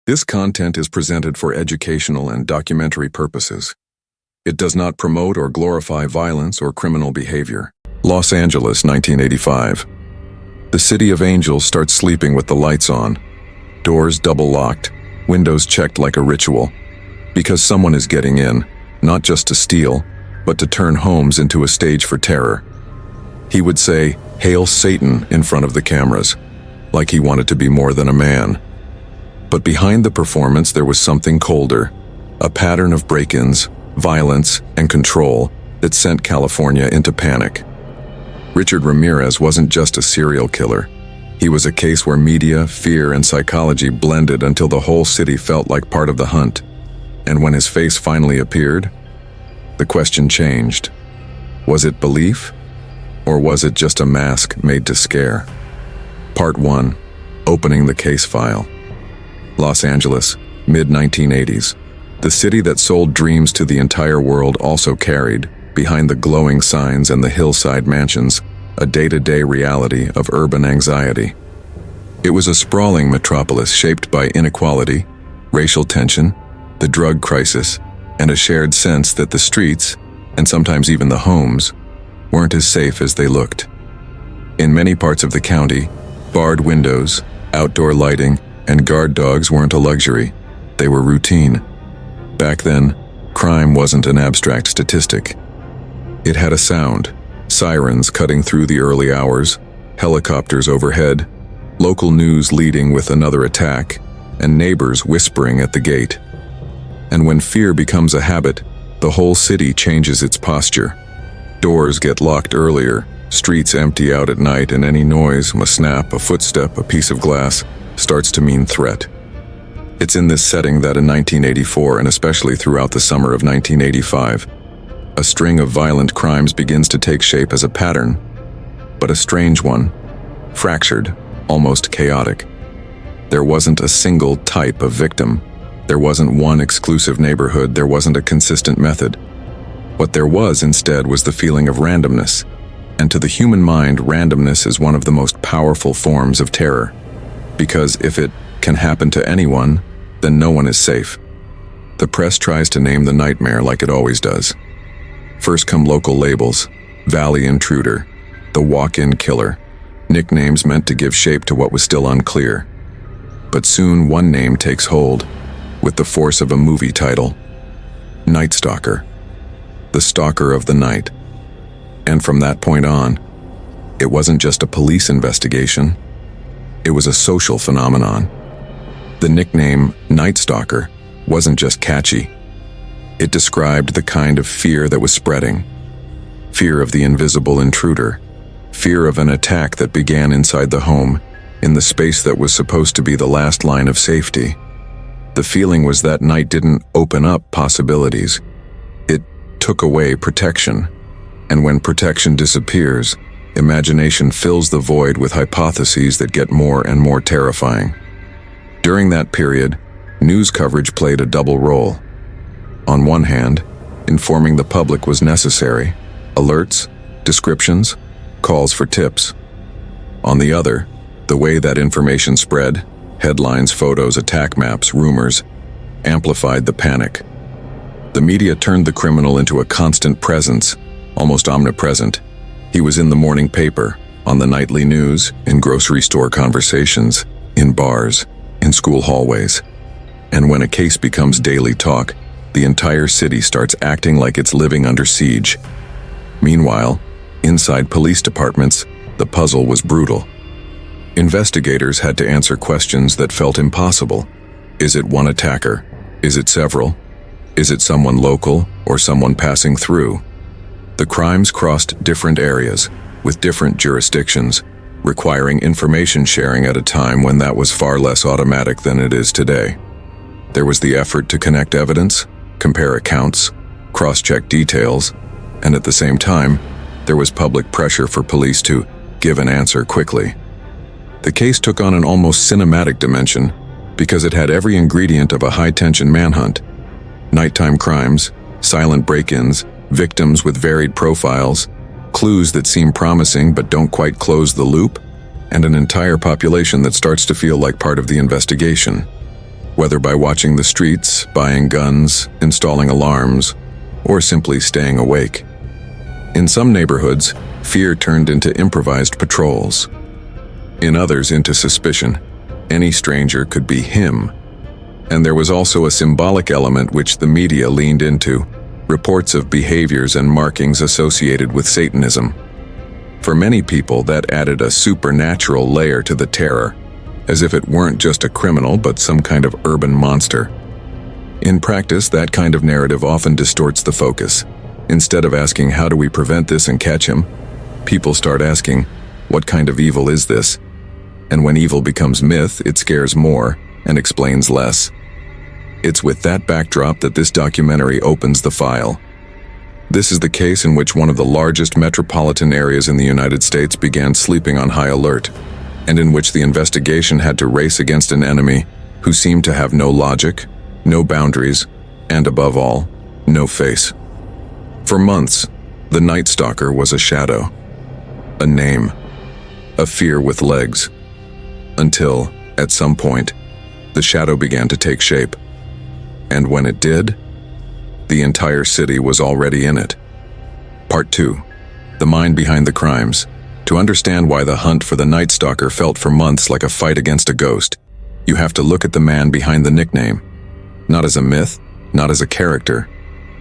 This content is presented for educational and documentary purposes. It does not promote or glorify violence or criminal behavior. Los Angeles, 1985. The city of angels starts sleeping with the lights on, doors double-locked, windows checked like a ritual, because someone is getting in, not just to steal, but to turn homes into a stage for terror. He would say, "Hail Satan," in front of the cameras, like he wanted to be more than a man. But behind the performance there was something colder, a pattern of break-ins, violence, and control that sent California into panic. Richard Ramírez wasn't just a serial killer. He was a case where media, fear, and psychology blended until the whole city felt like part of the hunt. And when his face finally appeared, the question changed. Was it belief? Or was it just a mask made to scare? Part 1. Opening the case file. Los Angeles, mid-1980s. The city that sold dreams to the entire world also carried, behind the glowing signs and the hillside mansions, a day-to-day reality of urban anxiety. It was a sprawling metropolis shaped by inequality, racial tension, the drug crisis, and a shared sense that the streets, and sometimes even the homes, weren't as safe as they looked. In many parts of the county, barred windows, outdoor lighting, and guard dogs weren't a luxury, they were routine. Back then, crime wasn't an abstract statistic. It had a sound, sirens cutting through the early hours, helicopters overhead, local news leading with another attack, and neighbors whispering at the gate. And when fear becomes a habit, the whole city changes its posture. Doors get locked earlier, streets empty out at night, and any noise, a snap, a footstep, a piece of glass, starts to mean threat. It's in this setting that in 1984, and especially throughout the summer of 1985, a string of violent crimes begins to take shape as a pattern, but a strange one, fractured, almost chaotic. There wasn't a single type of victim. There wasn't one exclusive neighborhood. There wasn't a consistent method. What there was instead was the feeling of randomness. And to the human mind, randomness is one of the most powerful forms of terror. Because if it can happen to anyone, then no one is safe. The press tries to name the nightmare like it always does. First come local labels: Valley Intruder, the walk-in killer, nicknames meant to give shape to what was still unclear. But soon one name takes hold, with the force of a movie title: Night Stalker, the stalker of the night. And from that point on, it wasn't just a police investigation, it was a social phenomenon. The nickname Night Stalker wasn't just catchy. It described the kind of fear that was spreading. Fear of the invisible intruder. Fear of an attack that began inside the home, in the space that was supposed to be the last line of safety. The feeling was that night didn't open up possibilities. It took away protection. And when protection disappears, imagination fills the void with hypotheses that get more and more terrifying. During that period, news coverage played a double role. On one hand, informing the public was necessary: alerts, descriptions, calls for tips. On the other, the way that information spread, headlines, photos, attack maps, rumors, amplified the panic. The media turned the criminal into a constant presence, almost omnipresent. He was in the morning paper, on the nightly news, in grocery store conversations, in bars, in school hallways. And when a case becomes daily talk, the entire city starts acting like it's living under siege. Meanwhile, inside police departments, the puzzle was brutal. Investigators had to answer questions that felt impossible. Is it one attacker? Is it several? Is it someone local or someone passing through? The crimes crossed different areas, with different jurisdictions, requiring information sharing at a time when that was far less automatic than it is today. There was the effort to connect evidence, compare accounts, cross-check details, and at the same time, there was public pressure for police to give an answer quickly. The case took on an almost cinematic dimension because it had every ingredient of a high-tension manhunt: nighttime crimes, silent break-ins, victims with varied profiles, clues that seem promising but don't quite close the loop, and an entire population that starts to feel like part of the investigation. whether by watching the streets, buying guns, installing alarms, or simply staying awake. In some neighborhoods, fear turned into improvised patrols. In others, into suspicion. Any stranger could be him. And there was also a symbolic element which the media leaned into, reports of behaviors and markings associated with Satanism. For many people, that added a supernatural layer to the terror, as if it weren't just a criminal but some kind of urban monster. In practice, that kind of narrative often distorts the focus. Instead of asking, how do we prevent this and catch him, people start asking, what kind of evil is this? And when evil becomes myth, it scares more and explains less. It's with that backdrop that this documentary opens the file. This is the case in which one of the largest metropolitan areas in the United States began sleeping on high alert, and in which the investigation had to race against an enemy who seemed to have no logic, no boundaries, and above all, no face. For months, the Night Stalker was a shadow, a name, a fear with legs, until, at some point, the shadow began to take shape. And when it did, the entire city was already in it. Part 2. The mind behind the crimes. To understand why the hunt for the Night Stalker felt for months like a fight against a ghost, you have to look at the man behind the nickname. Not as a myth, not as a character,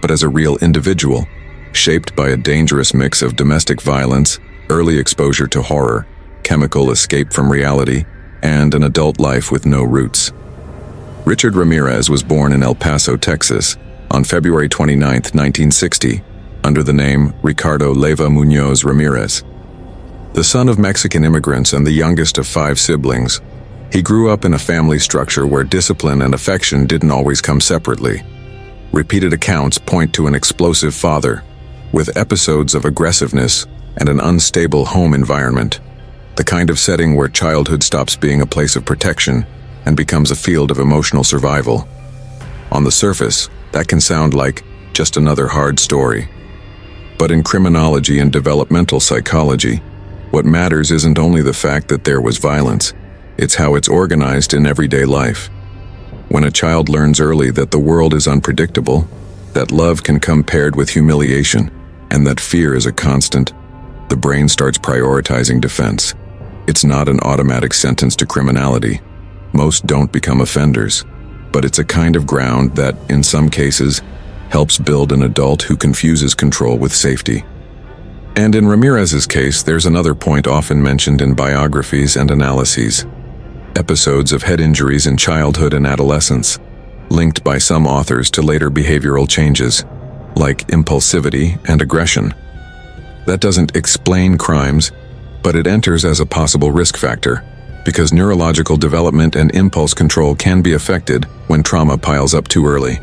but as a real individual, shaped by a dangerous mix of domestic violence, early exposure to horror, chemical escape from reality, and an adult life with no roots. Richard Ramírez was born in El Paso, Texas, on February 29, 1960, under the name Ricardo Leyva Muñoz Ramírez. The son of Mexican immigrants and the youngest of 5 siblings, he grew up in a family structure where discipline and affection didn't always come separately. Repeated accounts point to an explosive father, with episodes of aggressiveness and an unstable home environment, the kind of setting where childhood stops being a place of protection and becomes a field of emotional survival. On the surface, that can sound like just another hard story. But in criminology and developmental psychology, what matters isn't only the fact that there was violence, it's how it's organized in everyday life. When a child learns early that the world is unpredictable, that love can come paired with humiliation, and that fear is a constant, the brain starts prioritizing defense. It's not an automatic sentence to criminality. Most don't become offenders, but it's a kind of ground that, in some cases, helps build an adult who confuses control with safety. And in Ramírez's case, there's another point often mentioned in biographies and analyses: episodes of head injuries in childhood and adolescence, linked by some authors to later behavioral changes, like impulsivity and aggression. That doesn't explain crimes, but it enters as a possible risk factor, because neurological development and impulse control can be affected when trauma piles up too early.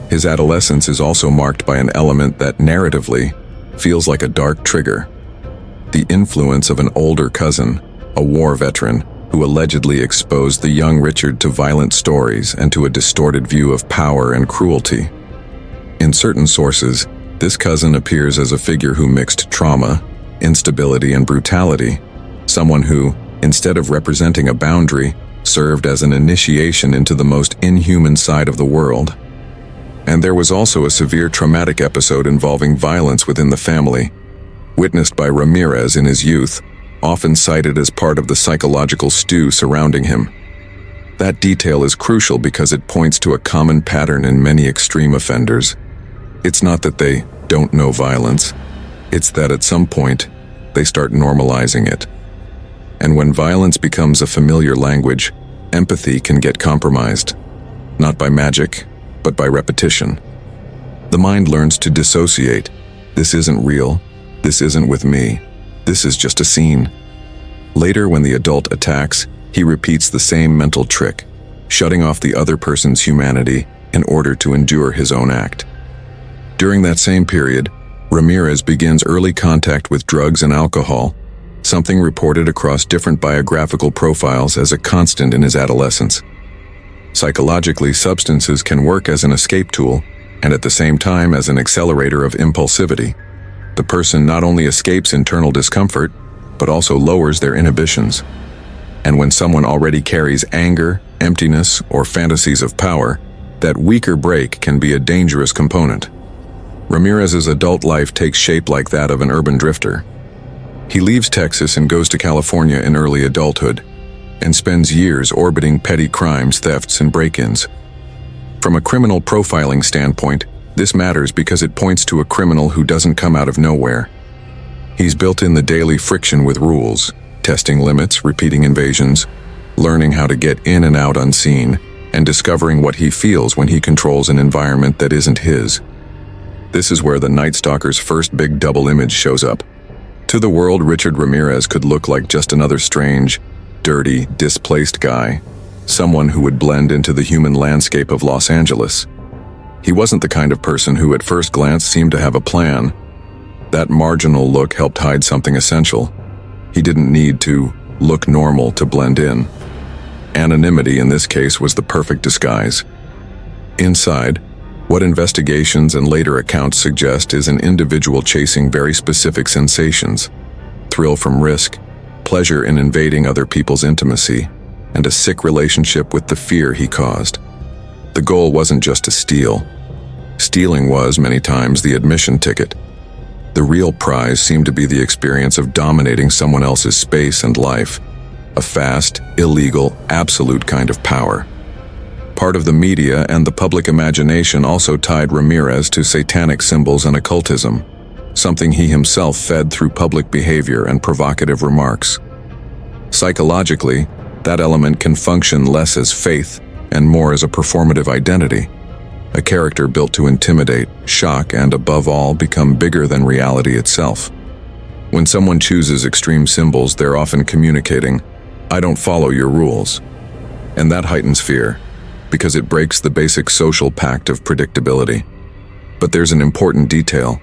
His adolescence is also marked by an element that narratively feels like a dark trigger: the influence of an older cousin, a war veteran, who allegedly exposed the young Richard to violent stories and to a distorted view of power and cruelty. In certain sources, this cousin appears as a figure who mixed trauma, instability, and brutality, someone who, instead of representing a boundary, served as an initiation into the most inhuman side of the world. And there was also a severe traumatic episode involving violence within the family, witnessed by Ramírez in his youth, often cited as part of the psychological stew surrounding him. That detail is crucial because it points to a common pattern in many extreme offenders. It's not that they don't know violence, it's that at some point, they start normalizing it. And when violence becomes a familiar language, empathy can get compromised, not by magic, but by repetition. The mind learns to dissociate. This isn't real. This isn't with me. This is just a scene. Later, when the adult attacks, he repeats the same mental trick, shutting off the other person's humanity in order to endure his own act. During that same period, Ramírez begins early contact with drugs and alcohol, something reported across different biographical profiles as a constant in his adolescence. Psychologically, substances can work as an escape tool and at the same time as an accelerator of impulsivity. The person not only escapes internal discomfort, but also lowers their inhibitions. And when someone already carries anger, emptiness, or fantasies of power, that weaker break can be a dangerous component. Ramírez's adult life takes shape like that of an urban drifter. He leaves Texas and goes to California in early adulthood, and spends years orbiting petty crimes, thefts, and break-ins. From a criminal profiling standpoint, this matters because it points to a criminal who doesn't come out of nowhere. He's built in the daily friction with rules, testing limits, repeating invasions, learning how to get in and out unseen, and discovering what he feels when he controls an environment that isn't his. This is where the Night Stalker's first big double image shows up. To the world, Richard Ramírez could look like just another strange, dirty, displaced guy, someone who would blend into the human landscape of Los Angeles. He wasn't the kind of person who at first glance seemed to have a plan. That marginal look helped hide something essential. He didn't need to look normal to blend in. Anonymity in this case was the perfect disguise. Inside, what investigations and later accounts suggest is an individual chasing very specific sensations: thrill from risk, pleasure in invading other people's intimacy, and a sick relationship with the fear he caused. The goal wasn't just to steal. Stealing was, many times, the admission ticket. The real prize seemed to be the experience of dominating someone else's space and life, a fast, illegal, absolute kind of power. Part of the media and the public imagination also tied Ramírez to satanic symbols and occultism, something he himself fed through public behavior and provocative remarks. Psychologically, that element can function less as faith and more as a performative identity, a character built to intimidate, shock, and above all, become bigger than reality itself. When someone chooses extreme symbols, they're often communicating, "I don't follow your rules." And that heightens fear, because it breaks the basic social pact of predictability. But there's an important detail.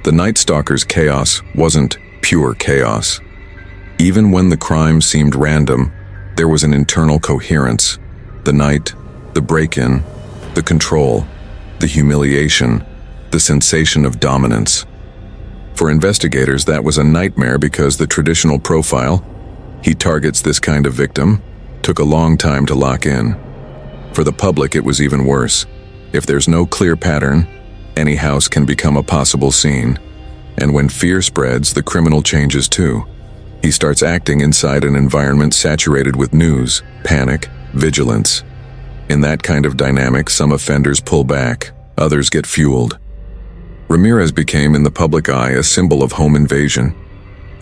The Night Stalker's chaos wasn't pure chaos. Even when the crime seemed random, there was an internal coherence. The night, the break-in, the control, the humiliation, the sensation of dominance. For investigators, that was a nightmare because the traditional profile, "he targets this kind of victim," took a long time to lock in. For the public, it was even worse. If there's no clear pattern, any house can become a possible scene. And when fear spreads, the criminal changes too. He starts acting inside an environment saturated with news, panic, vigilance. In that kind of dynamic, some offenders pull back, others get fueled. Ramírez became, in the public eye, a symbol of home invasion.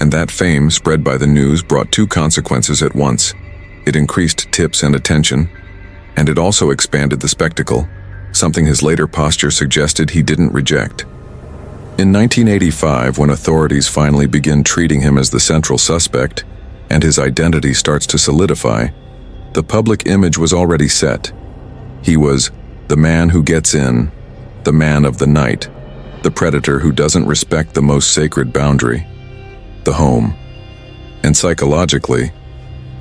And that fame, spread by the news, brought two consequences at once. It increased tips and attention, and it also expanded the spectacle, something his later posture suggested he didn't reject. In 1985, when authorities finally begin treating him as the central suspect, and his identity starts to solidify, the public image was already set. He was the man who gets in, the man of the night, the predator who doesn't respect the most sacred boundary, the home. And psychologically,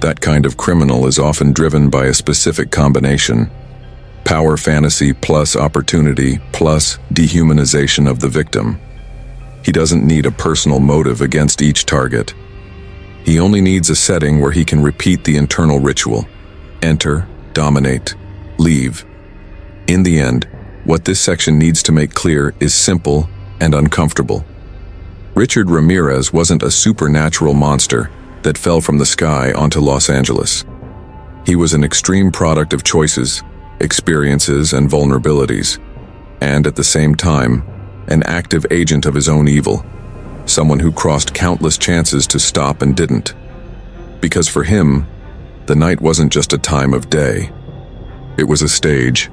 that kind of criminal is often driven by a specific combination: power fantasy plus opportunity plus dehumanization of the victim. He doesn't need a personal motive against each target. He only needs a setting where he can repeat the internal ritual: enter, dominate, leave. In the end, what this section needs to make clear is simple and uncomfortable. Richard Ramírez wasn't a supernatural monster that fell from the sky onto Los Angeles. He was an extreme product of choices, experiences, and vulnerabilities, and at the same time, an active agent of his own evil, someone who crossed countless chances to stop and didn't. Because for him, the night wasn't just a time of day. It was a stage,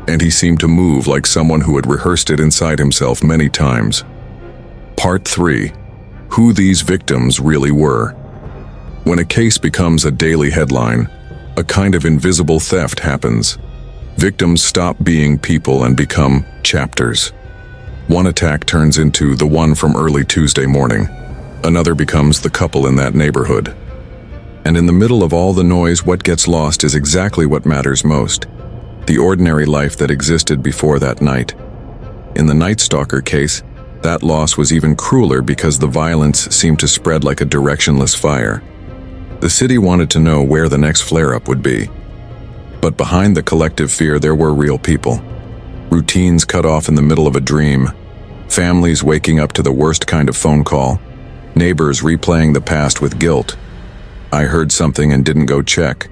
and he seemed to move like someone who had rehearsed it inside himself many times. Part 3. Who these victims really were. When a case becomes a daily headline, a kind of invisible theft happens. Victims stop being people and become chapters. One attack turns into the one from early Tuesday morning. Another becomes the couple in that neighborhood. And in the middle of all the noise, what gets lost is exactly what matters most: the ordinary life that existed before that night. In the Night Stalker case, that loss was even crueler because the violence seemed to spread like a directionless fire. The city wanted to know where the next flare-up would be. But behind the collective fear, there were real people. Routines cut off in the middle of a dream, families waking up to the worst kind of phone call, neighbors replaying the past with guilt. I heard something and didn't go check,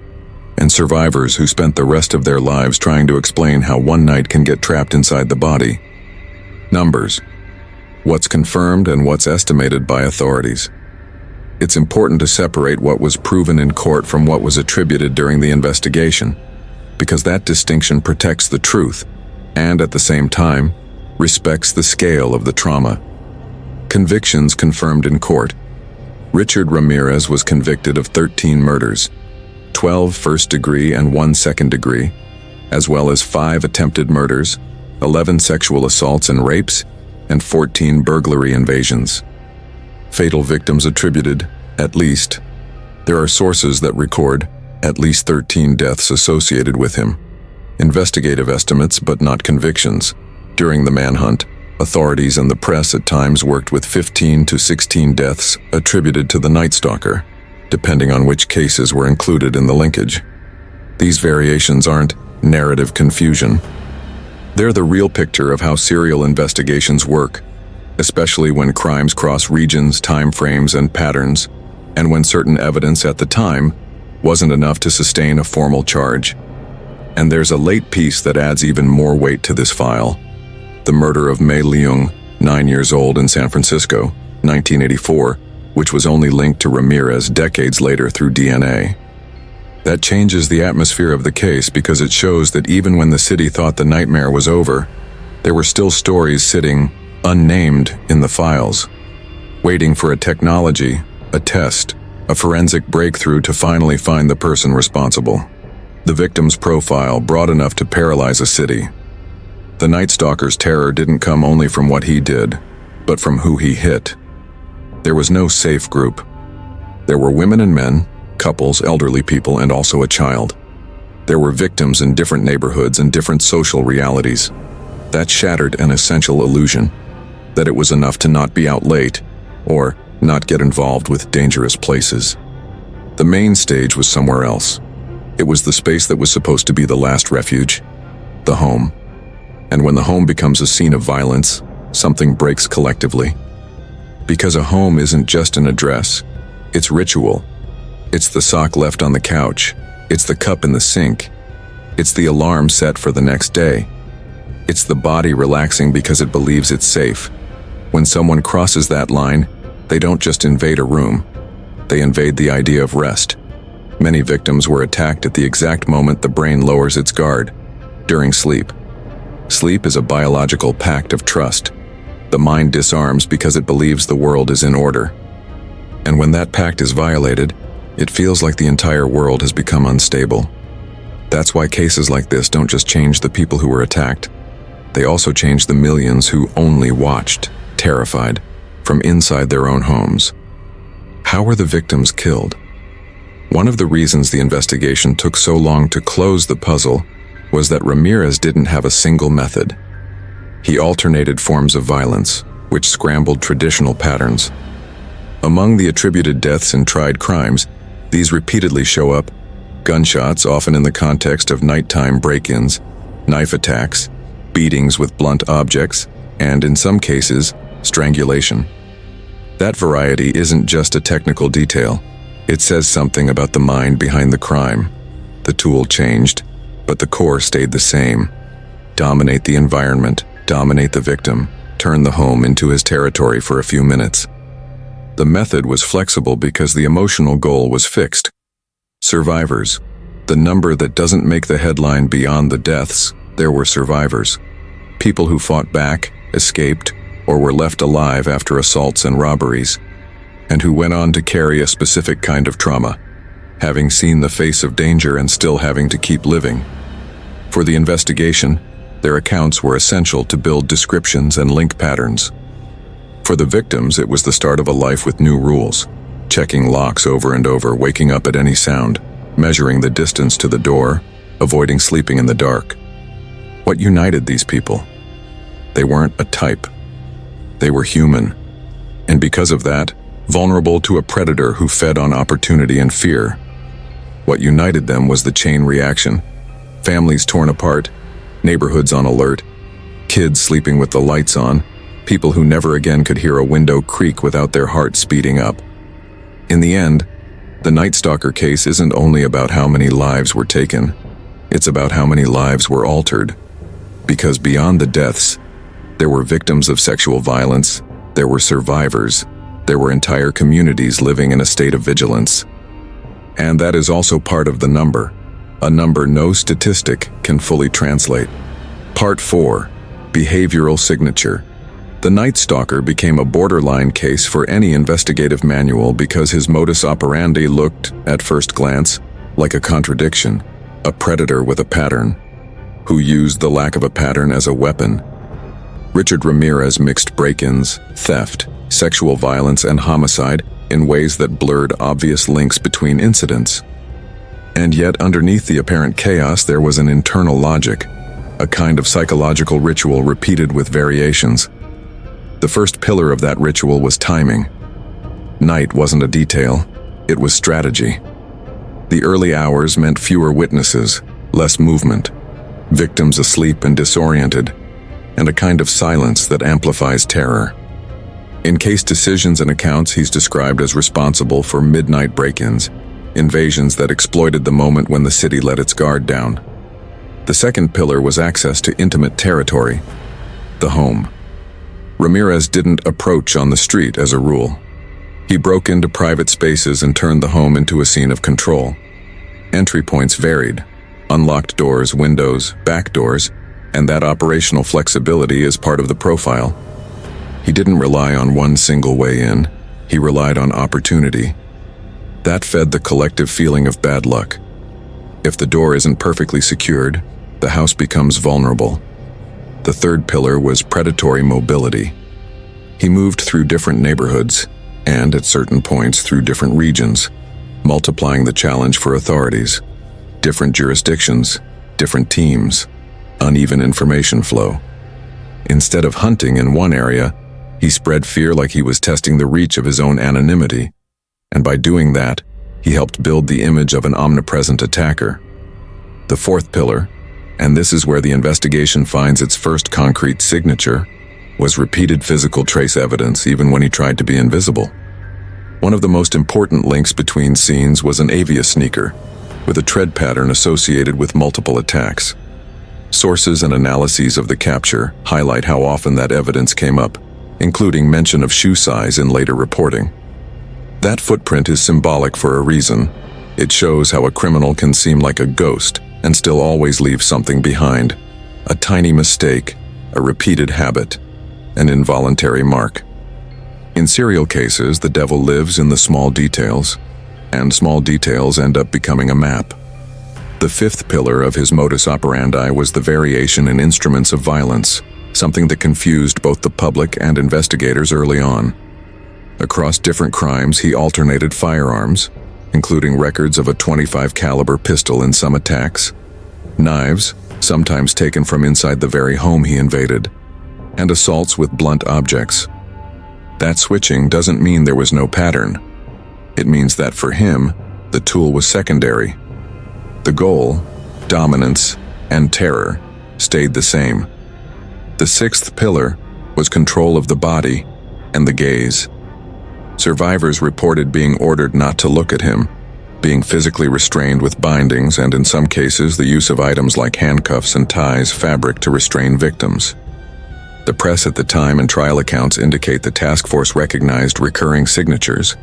and survivors who spent the rest of their lives trying to explain how one night can get trapped inside the body. Numbers. What's confirmed and what's estimated by authorities. It's important to separate what was proven in court from what was attributed during the investigation, because that distinction protects the truth and, at the same time, respects the scale of the trauma. Convictions confirmed in court. Richard Ramírez was convicted of 13 murders, 12 first-degree and 1 second-degree, as well as 5 attempted murders, 11 sexual assaults and rapes, and 14 burglary invasions. Fatal victims attributed, at least. There are sources that record at least 13 deaths associated with him. Investigative estimates, but not convictions. During the manhunt, authorities and the press at times worked with 15 to 16 deaths attributed to the Night Stalker, depending on which cases were included in the linkage. These variations aren't narrative confusion. They're the real picture of how serial investigations work, especially when crimes cross regions, time frames, and patterns, and when certain evidence at the time wasn't enough to sustain a formal charge. And there's a late piece that adds even more weight to this file. The murder of Mei Leung, 9 years old, in San Francisco, 1984, which was only linked to Ramírez decades later through DNA. That changes the atmosphere of the case because it shows that even when the city thought the nightmare was over, there were still stories sitting unnamed in the files, waiting for a technology, a test, a forensic breakthrough to finally find the person responsible. The victim's profile broad enough to paralyze a city. The Night Stalker's terror didn't come only from what he did, but from who he hit. There was no safe group. There were women and men, couples, elderly people, and also a child. There were victims in different neighborhoods and different social realities. That shattered an essential illusion, that it was enough to not be out late, or not get involved with dangerous places. The main stage was somewhere else. It was the space that was supposed to be the last refuge, the home. And when the home becomes a scene of violence, something breaks collectively. Because a home isn't just an address, it's ritual. It's the sock left on the couch. It's the cup in the sink. It's the alarm set for the next day. It's the body relaxing because it believes it's safe. When someone crosses that line, they don't just invade a room. They invade the idea of rest. Many victims were attacked at the exact moment the brain lowers its guard, during sleep. Sleep is a biological pact of trust. The mind disarms because it believes the world is in order. And when that pact is violated, it feels like the entire world has become unstable. That's why cases like this don't just change the people who were attacked. They also change the millions who only watched, terrified, from inside their own homes. How were the victims killed? One of the reasons the investigation took so long to close the puzzle was that Ramírez didn't have a single method. He alternated forms of violence, which scrambled traditional patterns. Among the attributed deaths in tried crimes, these repeatedly show up: gunshots, often in the context of nighttime break-ins, knife attacks, beatings with blunt objects, and, in some cases, strangulation. That variety isn't just a technical detail. It says something about the mind behind the crime. The tool changed, but the core stayed the same. Dominate the environment, dominate the victim, turn the home into his territory for a few minutes. The method was flexible because the emotional goal was fixed. Survivors. The number that doesn't make the headline beyond the deaths. There were survivors. People who fought back, escaped, or were left alive after assaults and robberies, and who went on to carry a specific kind of trauma, having seen the face of danger and still having to keep living. For the investigation, their accounts were essential to build descriptions and link patterns. For the victims, it was the start of a life with new rules, checking locks over and over, waking up at any sound, measuring the distance to the door, avoiding sleeping in the dark. What united these people? They weren't a type. They were human, and because of that, vulnerable to a predator who fed on opportunity and fear. What united them was the chain reaction, Families torn apart, neighborhoods on alert, kids sleeping with the lights on, people who never again could hear a window creak without their heart speeding up. In the end, the Night Stalker case isn't only about how many lives were taken, it's about how many lives were altered. Because beyond the deaths, there were victims of sexual violence, there were survivors, there were entire communities living in a state of vigilance. And that is also part of the number, a number no statistic can fully translate. Part 4. Behavioral Signature. The Night Stalker became a borderline case for any investigative manual because his modus operandi looked, at first glance, like a contradiction, a predator with a pattern, who used the lack of a pattern as a weapon. Richard Ramírez mixed break-ins, theft, sexual violence, and homicide in ways that blurred obvious links between incidents. And yet, underneath the apparent chaos, there was an internal logic, a kind of psychological ritual repeated with variations. The first pillar of that ritual was timing. Night wasn't a detail, it was strategy. The early hours meant fewer witnesses, less movement, victims asleep and disoriented, and a kind of silence that amplifies terror. In case decisions and accounts, he's described as responsible for midnight break-ins, invasions that exploited the moment when the city let its guard down. The second pillar was access to intimate territory, the home. Ramírez didn't approach on the street as a rule. He broke into private spaces and turned the home into a scene of control. Entry points varied: unlocked doors, windows, back doors, and that operational flexibility is part of the profile. He didn't rely on one single way in, he relied on opportunity. That fed the collective feeling of bad luck. If the door isn't perfectly secured, the house becomes vulnerable. The third pillar was predatory mobility. He moved through different neighborhoods, and at certain points through different regions, multiplying the challenge for authorities. Different jurisdictions, different teams, uneven information flow. Instead of hunting in one area, he spread fear like he was testing the reach of his own anonymity, and by doing that, he helped build the image of an omnipresent attacker. The fourth pillar, and this is where the investigation finds its first concrete signature, was repeated physical trace evidence even when he tried to be invisible. One of the most important links between scenes was an Avia sneaker, with a tread pattern associated with multiple attacks. Sources and analyses of the capture highlight how often that evidence came up, including mention of shoe size in later reporting. That footprint is symbolic for a reason. It shows how a criminal can seem like a ghost and still always leave something behind. A tiny mistake, a repeated habit, an involuntary mark. In serial cases, the devil lives in the small details, and small details end up becoming a map. The fifth pillar of his modus operandi was the variation in instruments of violence, something that confused both the public and investigators early on. Across different crimes, he alternated firearms, including records of a .25 caliber pistol in some attacks, knives, sometimes taken from inside the very home he invaded, and assaults with blunt objects. That switching doesn't mean there was no pattern. It means that for him, the tool was secondary. The goal, dominance, and terror stayed the same. The sixth pillar was control of the body and the gaze. Survivors reported being ordered not to look at him, being physically restrained with bindings, and in some cases the use of items like handcuffs and ties, fabric to restrain victims. The press at the time and trial accounts indicate the task force recognized recurring signatures,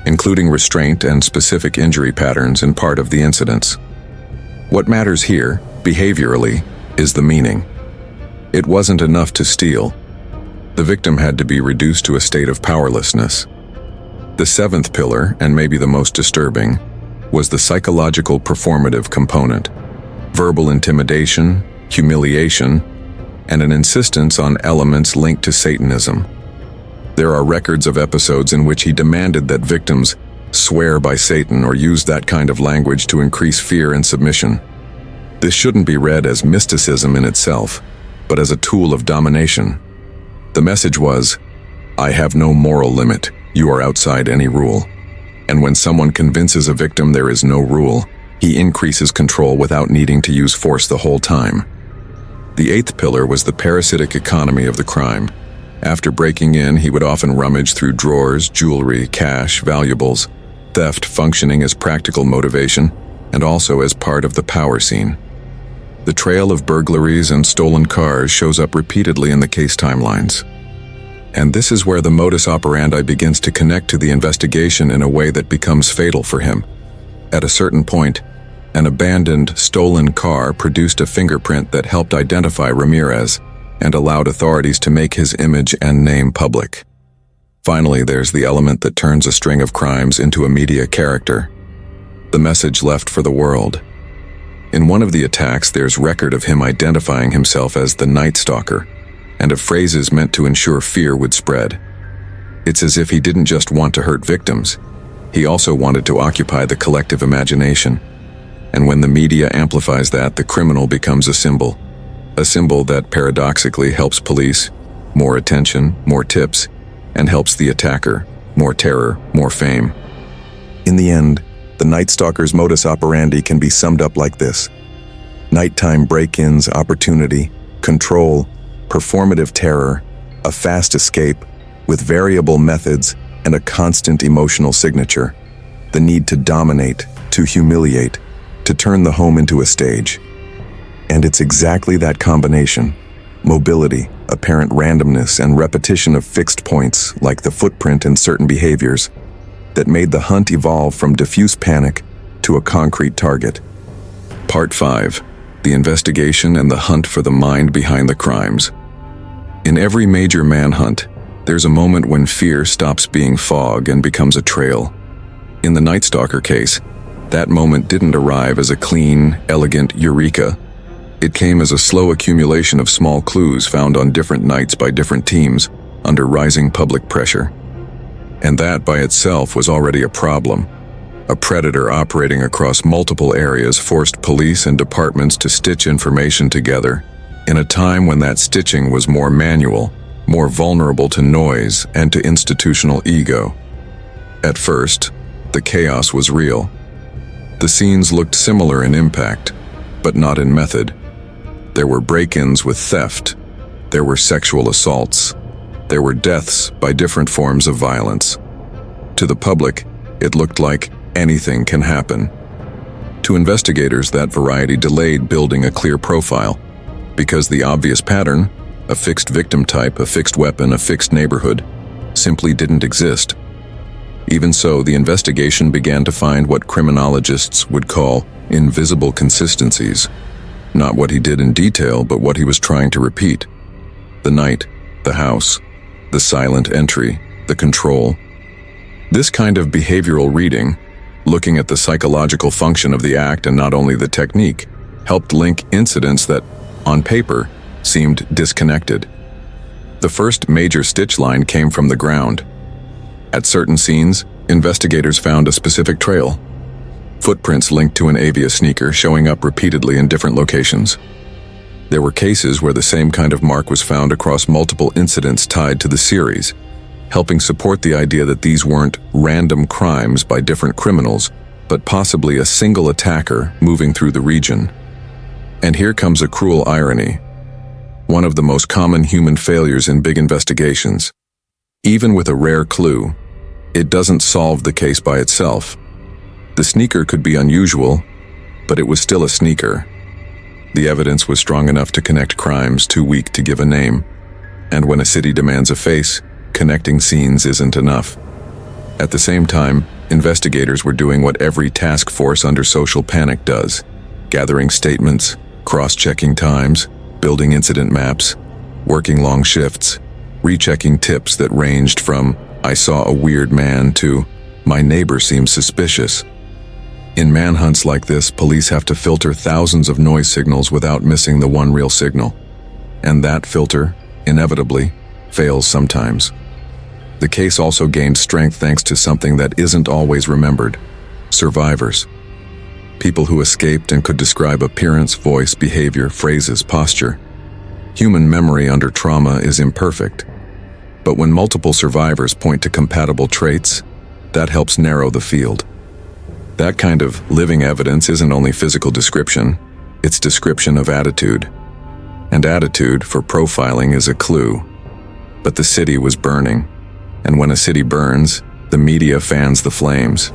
including restraint and specific injury patterns in part of the incidents. What matters here, behaviorally, is the meaning. It wasn't enough to steal. The victim had to be reduced to a state of powerlessness. The seventh pillar, and maybe the most disturbing, was the psychological performative component. Verbal intimidation, humiliation, and an insistence on elements linked to Satanism. There are records of episodes in which he demanded that victims swear by Satan or use that kind of language to increase fear and submission. This shouldn't be read as mysticism in itself, but as a tool of domination. The message was, I have no moral limit, you are outside any rule. And when someone convinces a victim there is no rule, He increases control without needing to use force the whole time. The eighth pillar was the parasitic economy of the crime. After breaking in, he would often rummage through drawers, jewelry, cash, valuables, theft functioning as practical motivation and also as part of the power scene. The trail of burglaries and stolen cars shows up repeatedly in the case timelines. And this is where the modus operandi begins to connect to the investigation in a way that becomes fatal for him. At a certain point, an abandoned, stolen car produced a fingerprint that helped identify Ramírez and allowed authorities to make his image and name public. Finally, there's the element that turns a string of crimes into a media character. The message left for the world. In one of the attacks, there's record of him identifying himself as the Night Stalker, and of phrases meant to ensure fear would spread. It's as if he didn't just want to hurt victims, he also wanted to occupy the collective imagination. And when the media amplifies that, the criminal becomes a symbol that paradoxically helps police, more attention, more tips, and helps the attacker, more terror, more fame. In the end, the Night Stalker's modus operandi can be summed up like this: nighttime break-ins, opportunity, control, performative terror, a fast escape with variable methods and a constant emotional signature, the need to dominate, to humiliate, to turn the home into a stage. And it's exactly that combination, mobility, apparent randomness, and repetition of fixed points, like the footprint in certain behaviors, that made the hunt evolve from diffuse panic to a concrete target. Part 5. The investigation and the hunt for the mind behind the crimes. In every major manhunt, there's a moment when fear stops being fog and becomes a trail. In the Night Stalker case, that moment didn't arrive as a clean, elegant eureka. It came as a slow accumulation of small clues found on different nights by different teams under rising public pressure. And that by itself was already a problem. A predator operating across multiple areas forced police and departments to stitch information together in a time when that stitching was more manual, more vulnerable to noise and to institutional ego. At first, the chaos was real. The scenes looked similar in impact, but not in method. There were break-ins with theft. There were sexual assaults. There were deaths by different forms of violence. To the public, it looked like anything can happen. To investigators, that variety delayed building a clear profile, because the obvious pattern, a fixed victim type, a fixed weapon, a fixed neighborhood, simply didn't exist. Even so, the investigation began to find what criminologists would call invisible consistencies. Not what he did in detail, but what he was trying to repeat. The night, the house, the silent entry, the control. This kind of behavioral reading, looking at the psychological function of the act and not only the technique, helped link incidents that, on paper, seemed disconnected. The first major stitch line came from the ground. At certain scenes, investigators found a specific trail. Footprints linked to an Avia sneaker showing up repeatedly in different locations. There were cases where the same kind of mark was found across multiple incidents tied to the series, helping support the idea that these weren't random crimes by different criminals, but possibly a single attacker moving through the region. And here comes a cruel irony. One of the most common human failures in big investigations. Even with a rare clue, it doesn't solve the case by itself. The sneaker could be unusual, but it was still a sneaker. The evidence was strong enough to connect crimes too weak to give a name. And when a city demands a face, connecting scenes isn't enough. At the same time, investigators were doing what every task force under social panic does: gathering statements, cross-checking times, building incident maps, working long shifts, rechecking tips that ranged from "I saw a weird man" to "my neighbor seems suspicious." In manhunts like this, police have to filter thousands of noise signals without missing the one real signal. And that filter, inevitably, fails sometimes. The case also gained strength thanks to something that isn't always remembered: survivors. People who escaped and could describe appearance, voice, behavior, phrases, posture. Human memory under trauma is imperfect. But when multiple survivors point to compatible traits, that helps narrow the field. That kind of living evidence isn't only physical description, it's description of attitude. And attitude, for profiling, is a clue. But the city was burning, and when a city burns, the media fans the flames.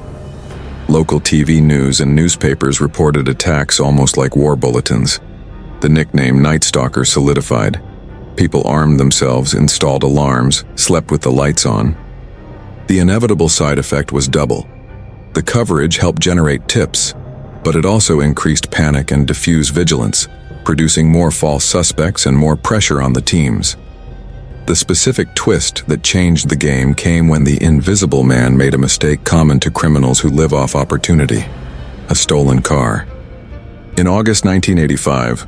Local TV news and newspapers reported attacks almost like war bulletins. The nickname Night Stalker solidified. People armed themselves, installed alarms, slept with the lights on. The inevitable side effect was double. The coverage helped generate tips, but it also increased panic and diffused vigilance, producing more false suspects and more pressure on the teams. The specific twist that changed the game came when the invisible man made a mistake common to criminals who live off opportunity: a stolen car. In August 1985,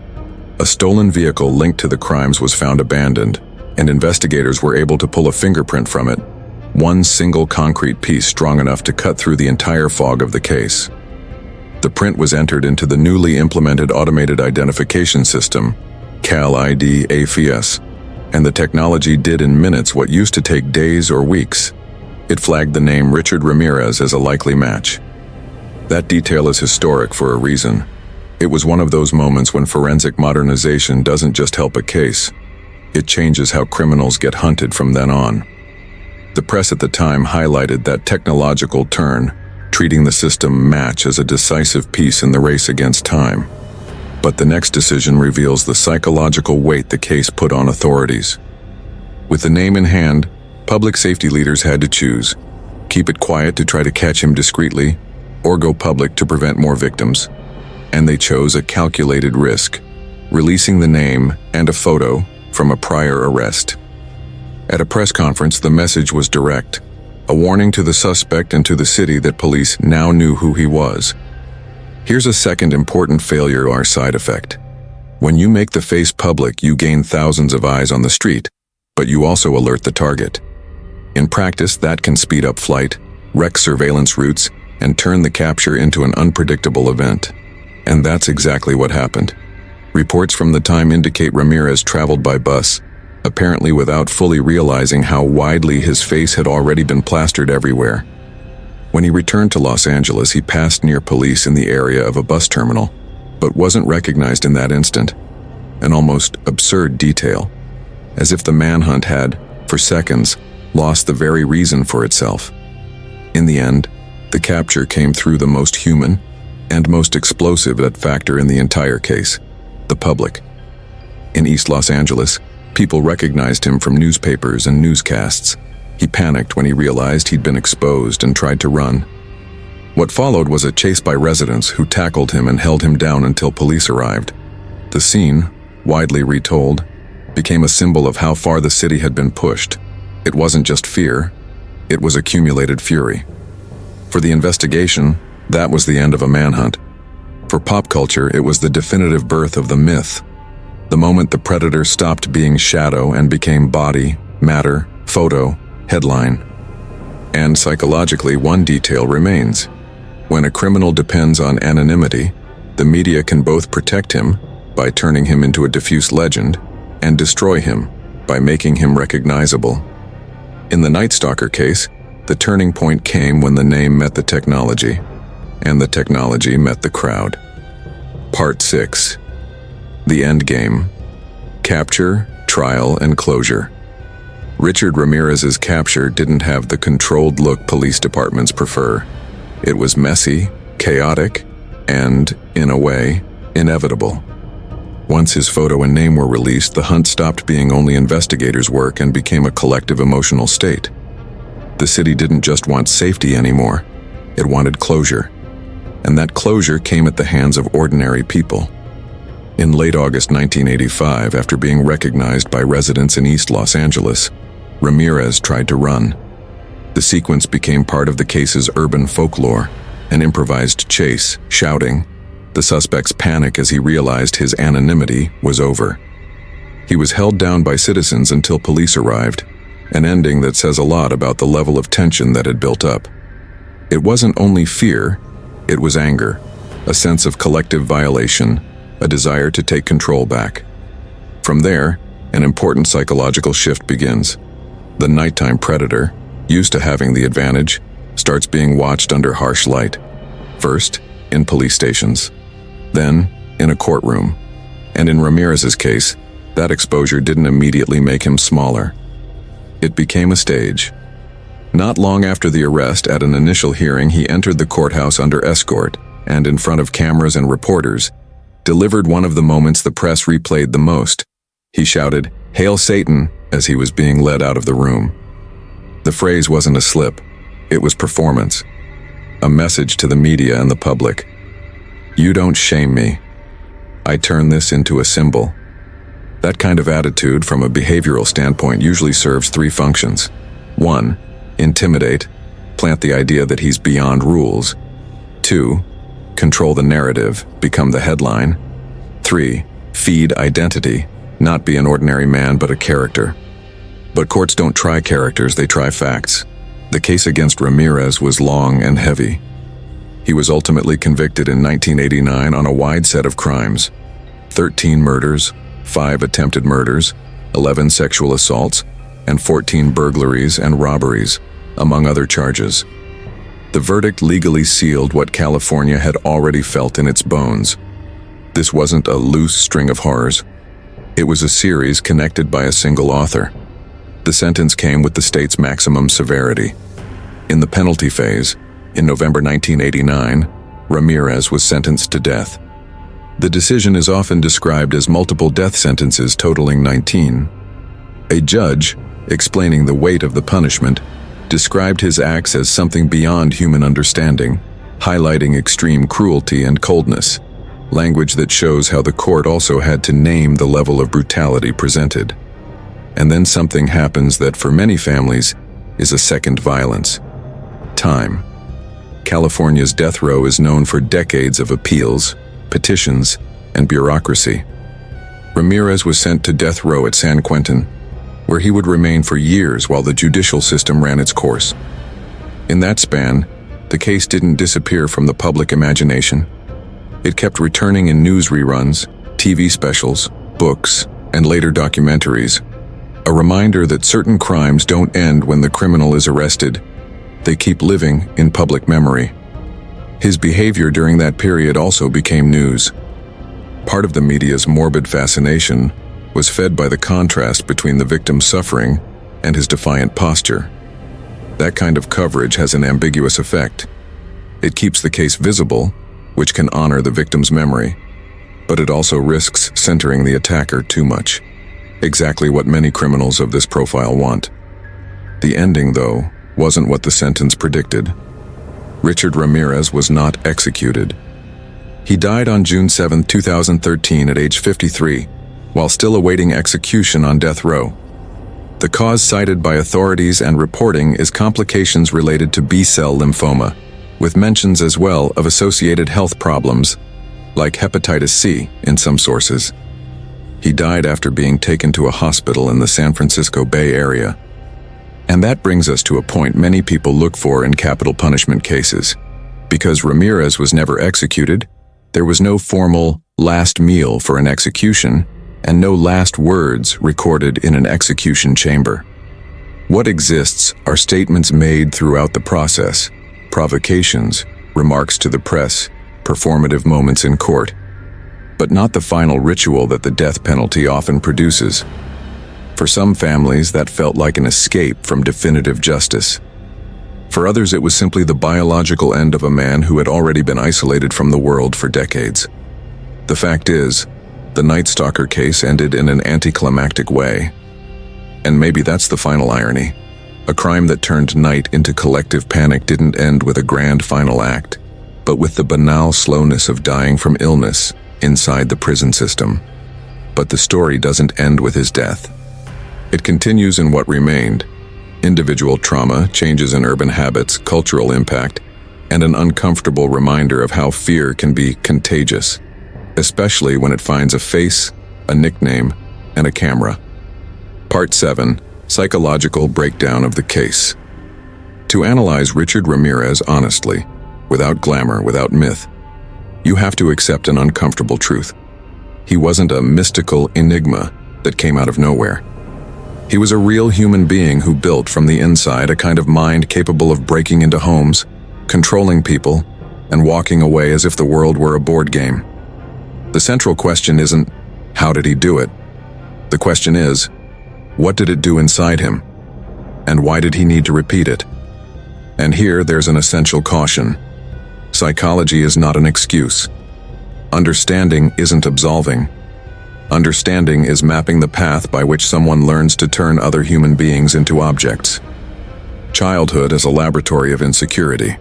a stolen vehicle linked to the crimes was found abandoned, and investigators were able to pull a fingerprint from it, one single concrete piece strong enough to cut through the entire fog of the case. The print was entered into the newly implemented automated identification system, CAL-ID AFS, and the technology did in minutes what used to take days or weeks. It flagged the name Richard Ramírez as a likely match. That detail is historic for a reason. It was one of those moments when forensic modernization doesn't just help a case, it changes how criminals get hunted from then on. The press at the time highlighted that technological turn, treating the system match as a decisive piece in the race against time. But the next decision reveals the psychological weight the case put on authorities. With the name in hand, public safety leaders had to choose: keep it quiet to try to catch him discreetly, or go public to prevent more victims. And they chose a calculated risk, releasing the name and a photo from a prior arrest. At a press conference, the message was direct: a warning to the suspect and to the city that police now knew who he was. Here's a second important failure or side effect. When you make the face public, you gain thousands of eyes on the street, but you also alert the target. In practice, that can speed up flight, wreck surveillance routes, and turn the capture into an unpredictable event. And that's exactly what happened. Reports from the time indicate Ramírez traveled by bus, apparently without fully realizing how widely his face had already been plastered everywhere. When he returned to Los Angeles, he passed near police in the area of a bus terminal, but wasn't recognized in that instant. An almost absurd detail, as if the manhunt had, for seconds, lost the very reason for itself. In the end, the capture came through the most human and most explosive factor in the entire case: the public. In East Los Angeles, people recognized him from newspapers and newscasts. He panicked when he realized he'd been exposed and tried to run. What followed was a chase by residents who tackled him and held him down until police arrived. The scene, widely retold, became a symbol of how far the city had been pushed. It wasn't just fear, it was accumulated fury. For the investigation, that was the end of a manhunt. For pop culture, it was the definitive birth of the myth. The moment the predator stopped being shadow and became body, matter, photo, headline. And psychologically, one detail remains. When a criminal depends on anonymity, the media can both protect him by turning him into a diffuse legend and destroy him by making him recognizable. In the Night Stalker case, the turning point came when the name met the technology, and the technology met the crowd. Part 6. The Endgame. Capture, Trial, and Closure. Richard Ramírez's capture didn't have the controlled look police departments prefer. It was messy, chaotic, and, in a way, inevitable. Once his photo and name were released, the hunt stopped being only investigators' work and became a collective emotional state. The city didn't just want safety anymore, it wanted closure. And that closure came at the hands of ordinary people. In late August 1985, after being recognized by residents in East Los Angeles, Ramírez tried to run. The sequence became part of the case's urban folklore, an improvised chase, shouting, the suspect's panic as he realized his anonymity was over. He was held down by citizens until police arrived, an ending that says a lot about the level of tension that had built up. It wasn't only fear, it was anger, a sense of collective violation, a desire to take control back. From there, an important psychological shift begins. The nighttime predator, used to having the advantage, starts being watched under harsh light. First, in police stations, then in a courtroom. And in Ramírez's case, that exposure didn't immediately make him smaller. It became a stage. Not long after the arrest, at an initial hearing, he entered the courthouse under escort and, in front of cameras and reporters, delivered one of the moments the press replayed the most. He shouted, "Hail Satan," as he was being led out of the room. The phrase wasn't a slip. It was performance. A message to the media and the public. You don't shame me. I turn this into a symbol. That kind of attitude, from a behavioral standpoint, usually serves three functions. 1. Intimidate, plant the idea that he's beyond rules. 2. Control the narrative, become the headline. 3. Feed identity, not be an ordinary man but a character. But courts don't try characters, they try facts. The case against Ramírez was long and heavy. He was ultimately convicted in 1989 on a wide set of crimes: 13 murders, 5 attempted murders, 11 sexual assaults, and 14 burglaries and robberies, among other charges. The verdict legally sealed what California had already felt in its bones. This wasn't a loose string of horrors. It was a series connected by a single author. The sentence came with the state's maximum severity. In the penalty phase, in November 1989, Ramírez was sentenced to death. The decision is often described as multiple death sentences totaling 19. A judge, explaining the weight of the punishment, described his acts as something beyond human understanding, highlighting extreme cruelty and coldness, language that shows how the court also had to name the level of brutality presented. And then something happens that, for many families, is a second violence: time. California's death row is known for decades of appeals, petitions, and bureaucracy. Ramírez was sent to death row at San Quentin, where he would remain for years while the judicial system ran its course. In that span, the case didn't disappear from the public imagination. It kept returning in news reruns, TV specials, books, and later documentaries. A reminder that certain crimes don't end when the criminal is arrested. They keep living in public memory. His behavior during that period also became news. Part of the media's morbid fascination was fed by the contrast between the victim's suffering and his defiant posture. That kind of coverage has an ambiguous effect. It keeps the case visible, which can honor the victim's memory, but it also risks centering the attacker too much. Exactly what many criminals of this profile want. The ending, though, wasn't what the sentence predicted. Richard Ramírez was not executed. He died on June 7, 2013 at age 53, while still awaiting execution on death row. The cause cited by authorities and reporting is complications related to B-cell lymphoma, with mentions as well of associated health problems, like hepatitis C in some sources. He died after being taken to a hospital in the San Francisco Bay Area. And that brings us to a point many people look for in capital punishment cases. Because Ramírez was never executed, there was no formal last meal for an execution, and no last words recorded in an execution chamber. What exists are statements made throughout the process, provocations, remarks to the press, performative moments in court, but not the final ritual that the death penalty often produces. For some families, that felt like an escape from definitive justice. For others, it was simply the biological end of a man who had already been isolated from the world for decades. The fact is, the Night Stalker case ended in an anticlimactic way. And maybe that's the final irony. A crime that turned night into collective panic didn't end with a grand final act, but with the banal slowness of dying from illness inside the prison system. But the story doesn't end with his death. It continues in what remained: individual trauma, changes in urban habits, cultural impact, and an uncomfortable reminder of how fear can be contagious, especially when it finds a face, a nickname, and a camera. Part 7. Psychological breakdown of the case. To analyze Richard Ramírez honestly, without glamour, without myth, you have to accept an uncomfortable truth. He wasn't a mystical enigma that came out of nowhere. He was a real human being who built from the inside a kind of mind capable of breaking into homes, controlling people, and walking away as if the world were a board game. The central question isn't, how did he do it? The question is, what did it do inside him? And why did he need to repeat it? And here there's an essential caution. Psychology is not an excuse. Understanding isn't absolving. Understanding is mapping the path by which someone learns to turn other human beings into objects. Childhood as a laboratory of insecurity.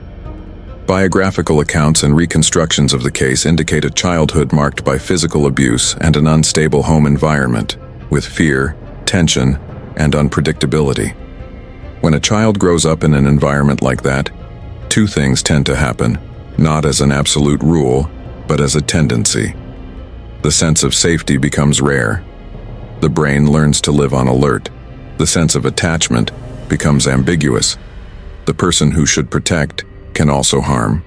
Biographical accounts and reconstructions of the case indicate a childhood marked by physical abuse and an unstable home environment, with fear, tension, and unpredictability. When a child grows up in an environment like that, two things tend to happen, not as an absolute rule, but as a tendency. The sense of safety becomes rare. The brain learns to live on alert. The sense of attachment becomes ambiguous. The person who should protect can also harm.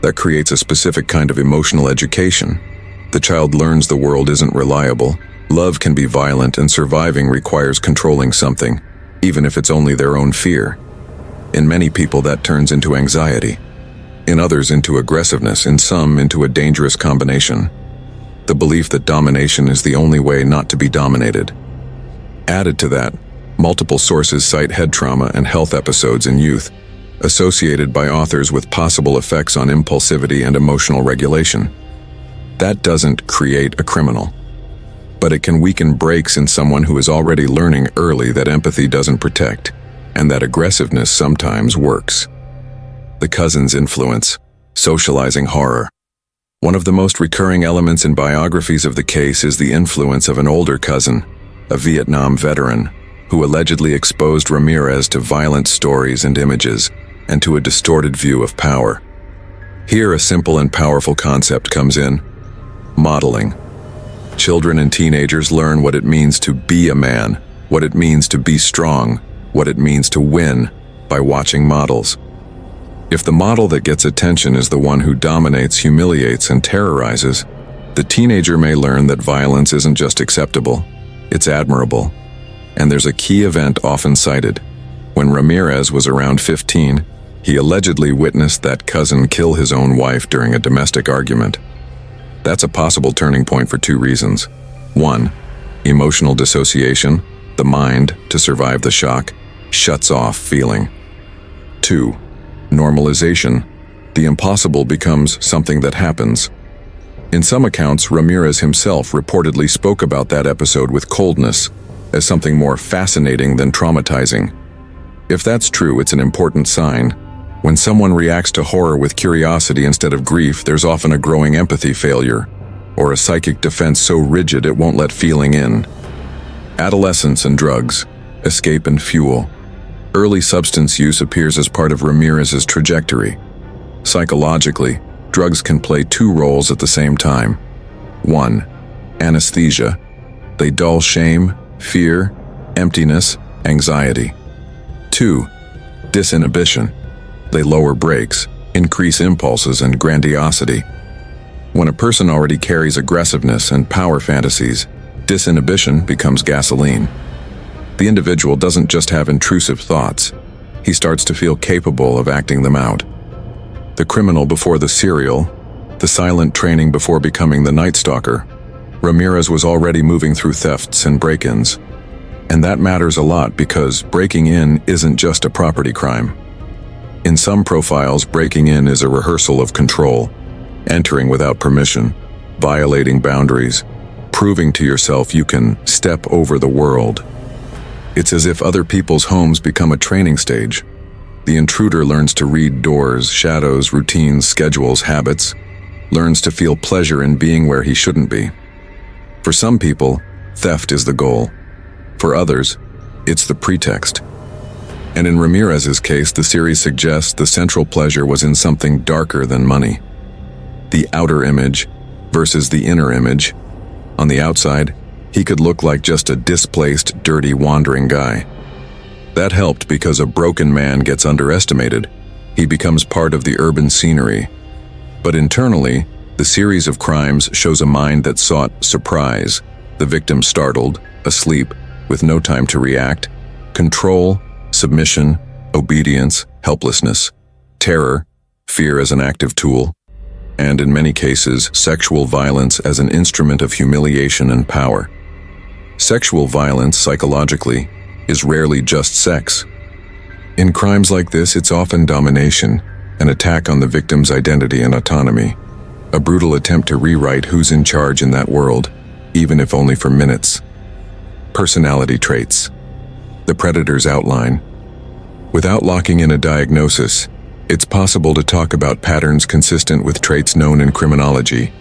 That creates a specific kind of emotional education. The child learns the world isn't reliable, love can be violent, and surviving requires controlling something, even if it's only their own fear. In many people that turns into anxiety. In others into aggressiveness, in some into a dangerous combination. The belief that domination is the only way not to be dominated. Added to that, multiple sources cite head trauma and health episodes in youth, associated by authors with possible effects on impulsivity and emotional regulation. That doesn't create a criminal, but it can weaken brakes in someone who is already learning early that empathy doesn't protect, and that aggressiveness sometimes works. The cousin's influence, socializing horror. One of the most recurring elements in biographies of the case is the influence of an older cousin, a Vietnam veteran, who allegedly exposed Ramírez to violent stories and images, and to a distorted view of power. Here a simple and powerful concept comes in: modeling. Children and teenagers learn what it means to be a man, what it means to be strong, what it means to win, by watching models. If the model that gets attention is the one who dominates, humiliates, and terrorizes, the teenager may learn that violence isn't just acceptable, it's admirable. And there's a key event often cited. When Ramírez was around 15, he allegedly witnessed that cousin kill his own wife during a domestic argument. That's a possible turning point for two reasons. 1. Emotional dissociation. The mind, to survive the shock, shuts off feeling. 2. Normalization. The impossible becomes something that happens. In some accounts, Ramírez himself reportedly spoke about that episode with coldness, as something more fascinating than traumatizing. If that's true, it's an important sign. When someone reacts to horror with curiosity instead of grief, there's often a growing empathy failure, or a psychic defense so rigid it won't let feeling in. Adolescence and drugs, escape and fuel. Early substance use appears as part of Ramírez's trajectory. Psychologically, drugs can play two roles at the same time. 1. Anesthesia. They dull shame, fear, emptiness, anxiety. 2. Disinhibition. They lower brakes, increase impulses and grandiosity. When a person already carries aggressiveness and power fantasies, disinhibition becomes gasoline. The individual doesn't just have intrusive thoughts, he starts to feel capable of acting them out. The criminal before the serial, the silent training before becoming the night stalker, Ramírez was already moving through thefts and break-ins. And that matters a lot because breaking in isn't just a property crime. In some profiles, breaking in is a rehearsal of control, entering without permission, violating boundaries, proving to yourself you can step over the world. It's as if other people's homes become a training stage. The intruder learns to read doors, shadows, routines, schedules, habits, learns to feel pleasure in being where he shouldn't be. For some people, theft is the goal. For others, it's the pretext. And in Ramírez's case, the series suggests the central pleasure was in something darker than money. The outer image versus the inner image. On the outside, he could look like just a displaced, dirty, wandering guy. That helped because a broken man gets underestimated. He becomes part of the urban scenery. But internally, the series of crimes shows a mind that sought surprise, the victim startled, asleep, with no time to react, control, submission, obedience, helplessness, terror, fear as an active tool, and in many cases, sexual violence as an instrument of humiliation and power. Sexual violence, psychologically, is rarely just sex. In crimes like this, it's often domination, an attack on the victim's identity and autonomy, a brutal attempt to rewrite who's in charge in that world, even if only for minutes. Personality traits. The predator's outline. Without locking in a diagnosis, it's possible to talk about patterns consistent with traits known in criminology: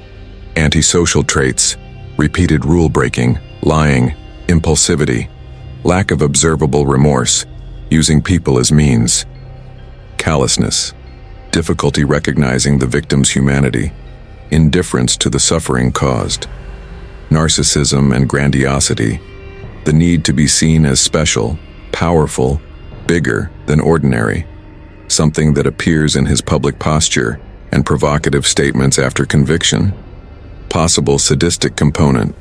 antisocial traits, repeated rule-breaking, lying, impulsivity, lack of observable remorse, using people as means; callousness, difficulty recognizing the victim's humanity, indifference to the suffering caused; narcissism and grandiosity, the need to be seen as special, powerful, bigger than ordinary, something that appears in his public posture and provocative statements after conviction; possible sadistic component,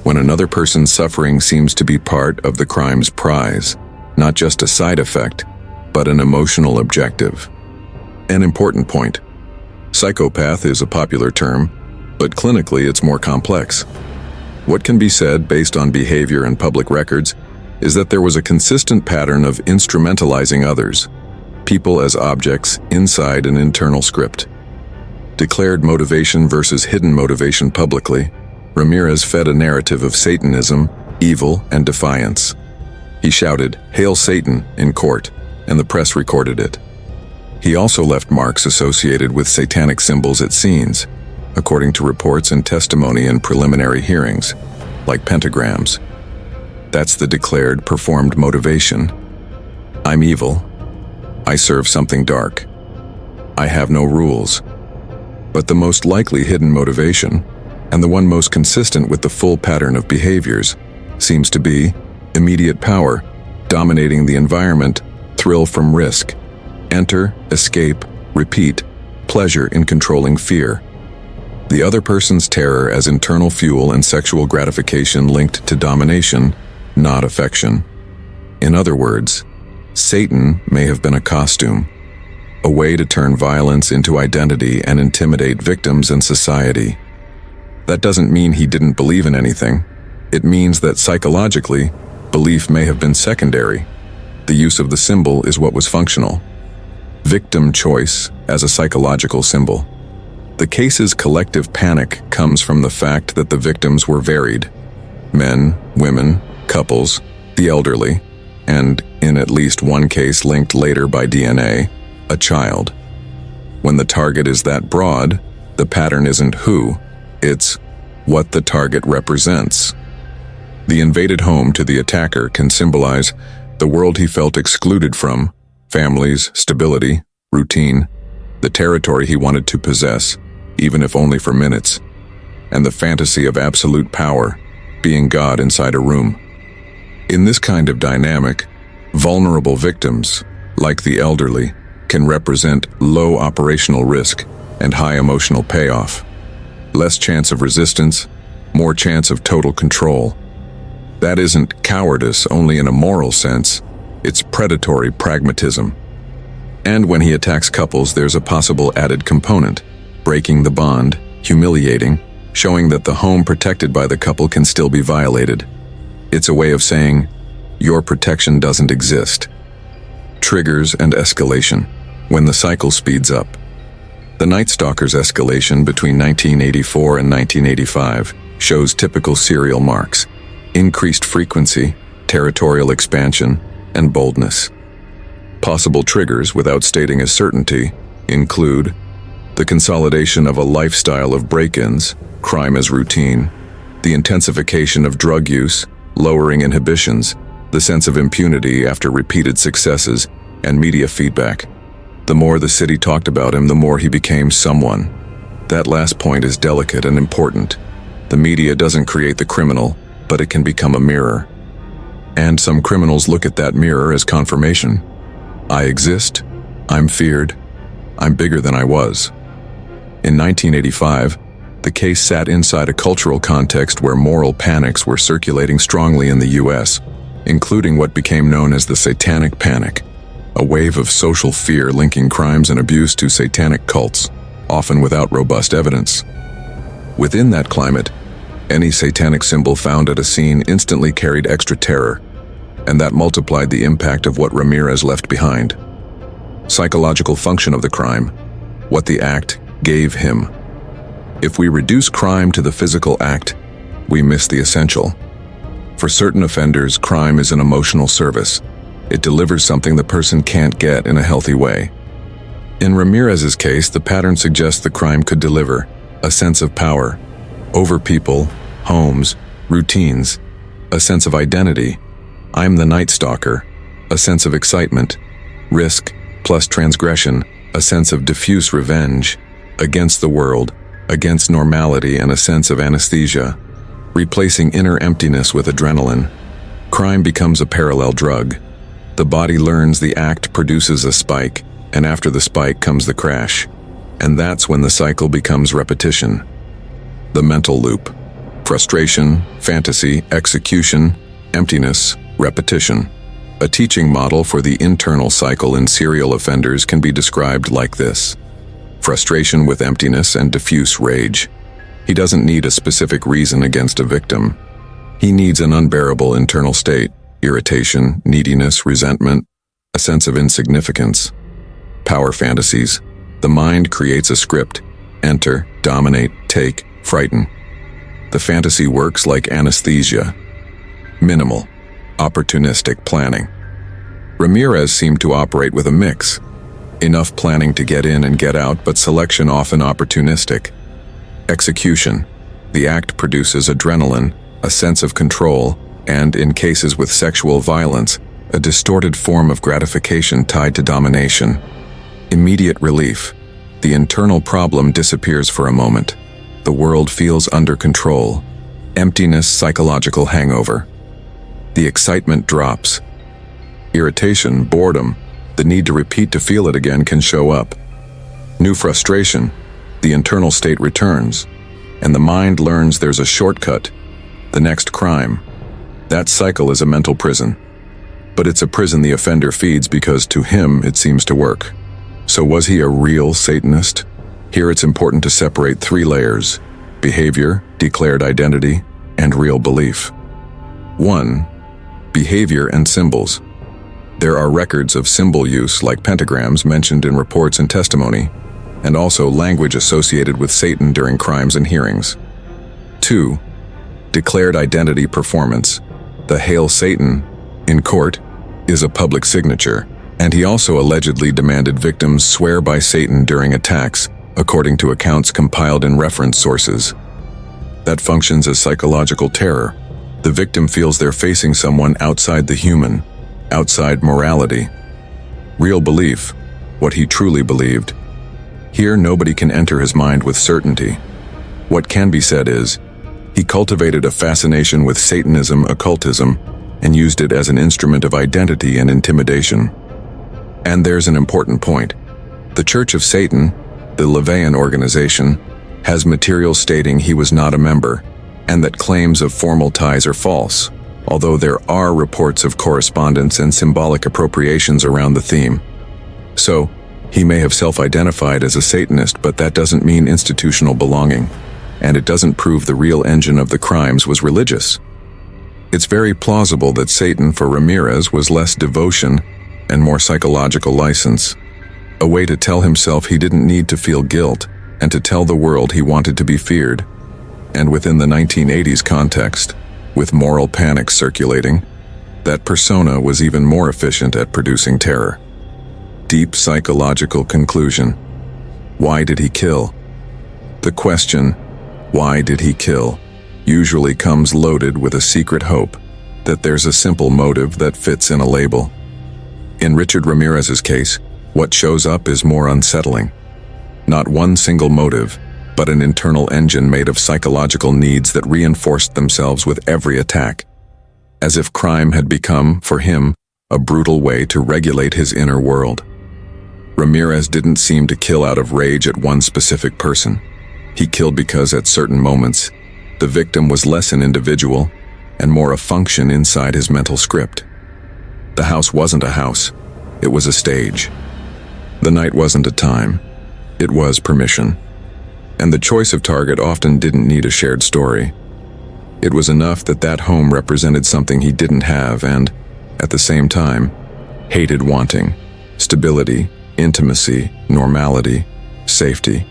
when another person's suffering seems to be part of the crime's prize, not just a side effect, but an emotional objective. An important point: psychopath is a popular term, but clinically it's more complex. What can be said based on behavior and public records is that there was a consistent pattern of instrumentalizing others, people as objects inside an internal script. Declared motivation versus hidden motivation publicly, Ramírez fed a narrative of Satanism, evil, and defiance. He shouted, "Hail Satan," in court, and the press recorded it. He also left marks associated with satanic symbols at scenes, according to reports and testimony in preliminary hearings, like pentagrams. That's the declared, performed motivation. I'm evil. I serve something dark. I have no rules. But the most likely hidden motivation, and the one most consistent with the full pattern of behaviors, seems to be immediate power, dominating the environment, thrill from risk, enter, escape, repeat, pleasure in controlling fear. The other person's terror as internal fuel and sexual gratification linked to domination, not affection. In other words, Satan may have been a costume, a way to turn violence into identity and intimidate victims and society. That doesn't mean he didn't believe in anything. It means that psychologically, belief may have been secondary. The use of the symbol is what was functional. Victim choice as a psychological symbol. The case's collective panic comes from the fact that the victims were varied: men, women, couples, the elderly, and, in at least one case linked later by DNA, a child. When the target is that broad, the pattern isn't who, it's what the target represents. The invaded home to the attacker can symbolize the world he felt excluded from: families, stability, routine, the territory he wanted to possess, even if only for minutes, and the fantasy of absolute power, being God inside a room. In this kind of dynamic, vulnerable victims, like the elderly, can represent low operational risk and high emotional payoff. Less chance of resistance, more chance of total control. That isn't cowardice only in a moral sense, it's predatory pragmatism. And when he attacks couples, there's a possible added component: breaking the bond, humiliating, showing that the home protected by the couple can still be violated. It's a way of saying, your protection doesn't exist. Triggers and escalation. When the cycle speeds up. The Night Stalker's escalation between 1984 and 1985 shows typical serial marks: increased frequency, territorial expansion, and boldness. Possible triggers, without stating a certainty, include the consolidation of a lifestyle of break-ins, crime as routine, the intensification of drug use, lowering inhibitions, the sense of impunity after repeated successes, and media feedback. The more the city talked about him, the more he became someone. That last point is delicate and important. The media doesn't create the criminal, but it can become a mirror. And some criminals look at that mirror as confirmation. I exist, I'm feared, I'm bigger than I was. In 1985, the case sat inside a cultural context where moral panics were circulating strongly in the US, including what became known as the Satanic Panic. a wave of social fear linking crimes and abuse to satanic cults, often without robust evidence. Within that climate, any satanic symbol found at a scene instantly carried extra terror, and that multiplied the impact of what Ramírez left behind. Psychological function of the crime, what the act gave him. If we reduce crime to the physical act, we miss the essential. For certain offenders, crime is an emotional service. It delivers something the person can't get in a healthy way. In Ramírez's case, the pattern suggests the crime could deliver a sense of power over people, homes, routines, a sense of identity. I'm the Night Stalker, a sense of excitement, risk plus transgression, a sense of diffuse revenge, against the world, against normality, and a sense of anesthesia. Replacing inner emptiness with adrenaline, crime becomes a parallel drug. The body learns the act produces a spike, and after the spike comes the crash. And that's when the cycle becomes repetition. The mental loop. Frustration, fantasy, execution, emptiness, repetition. A teaching model for the internal cycle in serial offenders can be described like this. Frustration with emptiness and diffuse rage. He doesn't need a specific reason against a victim. He needs an unbearable internal state, irritation, neediness, resentment, a sense of insignificance. Power fantasies. The mind creates a script. Enter, dominate, take, frighten. The fantasy works like anesthesia. Minimal, opportunistic planning. Ramírez seemed to operate with a mix. Enough planning to get in and get out, but selection often opportunistic. Execution. The act produces adrenaline, a sense of control, and, in cases with sexual violence, a distorted form of gratification tied to domination. Immediate relief. The internal problem disappears for a moment. The world feels under control. Emptiness, psychological hangover. The excitement drops. Irritation, boredom, the need to repeat to feel it again can show up. New frustration. The internal state returns, and the mind learns there's a shortcut, the next crime. That cycle is a mental prison. But it's a prison the offender feeds because to him it seems to work. So was he a real Satanist? Here it's important to separate three layers: behavior, declared identity, and real belief. 1. Behavior and symbols. There are records of symbol use like pentagrams mentioned in reports and testimony, and also language associated with Satan during crimes and hearings. 2. Declared identity performance. The Hail Satan, in court, is a public signature, and he also allegedly demanded victims swear by Satan during attacks, according to accounts compiled in reference sources. That functions as psychological terror. The victim feels they're facing someone outside the human, outside morality. Real belief, what he truly believed. Here nobody can enter his mind with certainty. What can be said is, he cultivated a fascination with Satanism, occultism, and used it as an instrument of identity and intimidation. And there's an important point. The Church of Satan, the Levian organization, has material stating he was not a member, and that claims of formal ties are false, although there are reports of correspondence and symbolic appropriations around the theme. So, he may have self-identified as a Satanist, but that doesn't mean institutional belonging, and it doesn't prove the real engine of the crimes was religious. It's very plausible that Satan for Ramírez was less devotion and more psychological license, a way to tell himself he didn't need to feel guilt and to tell the world he wanted to be feared. And within the 1980s context, with moral panic circulating, that persona was even more efficient at producing terror. Deep psychological conclusion. Why did he kill? The question, why did he kill, usually comes loaded with a secret hope that there's a simple motive that fits in a label. In Richard Ramírez's case, what shows up is more unsettling. Not one single motive, but an internal engine made of psychological needs that reinforced themselves with every attack. As if crime had become, for him, a brutal way to regulate his inner world. Ramírez didn't seem to kill out of rage at one specific person. He killed because at certain moments, the victim was less an individual and more a function inside his mental script. The house wasn't a house. It was a stage. The night wasn't a time. It was permission. And the choice of target often didn't need a shared story. It was enough that that home represented something he didn't have and, at the same time, hated wanting: stability, intimacy, normality, safety.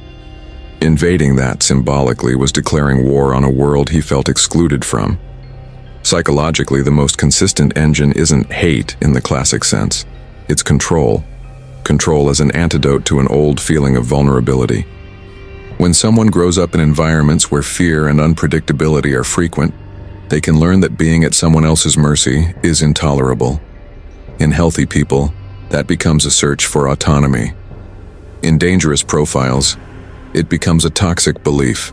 Invading that symbolically was declaring war on a world he felt excluded from. Psychologically, the most consistent engine isn't hate in the classic sense. It's control. Control as an antidote to an old feeling of vulnerability. When someone grows up in environments where fear and unpredictability are frequent, they can learn that being at someone else's mercy is intolerable. In healthy people, that becomes a search for autonomy. In dangerous profiles, it becomes a toxic belief.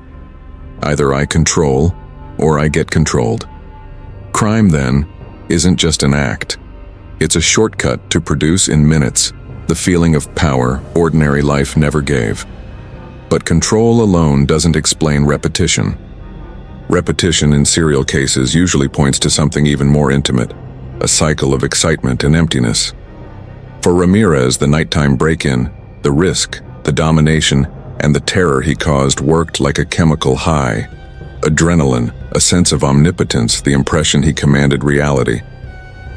Either I control, or I get controlled. Crime, then, isn't just an act. It's a shortcut to produce in minutes the feeling of power ordinary life never gave. But control alone doesn't explain repetition. Repetition in serial cases usually points to something even more intimate, a cycle of excitement and emptiness. For Ramírez, the nighttime break-in, the risk, the domination, and the terror he caused worked like a chemical high. Adrenaline, a sense of omnipotence, the impression he commanded reality.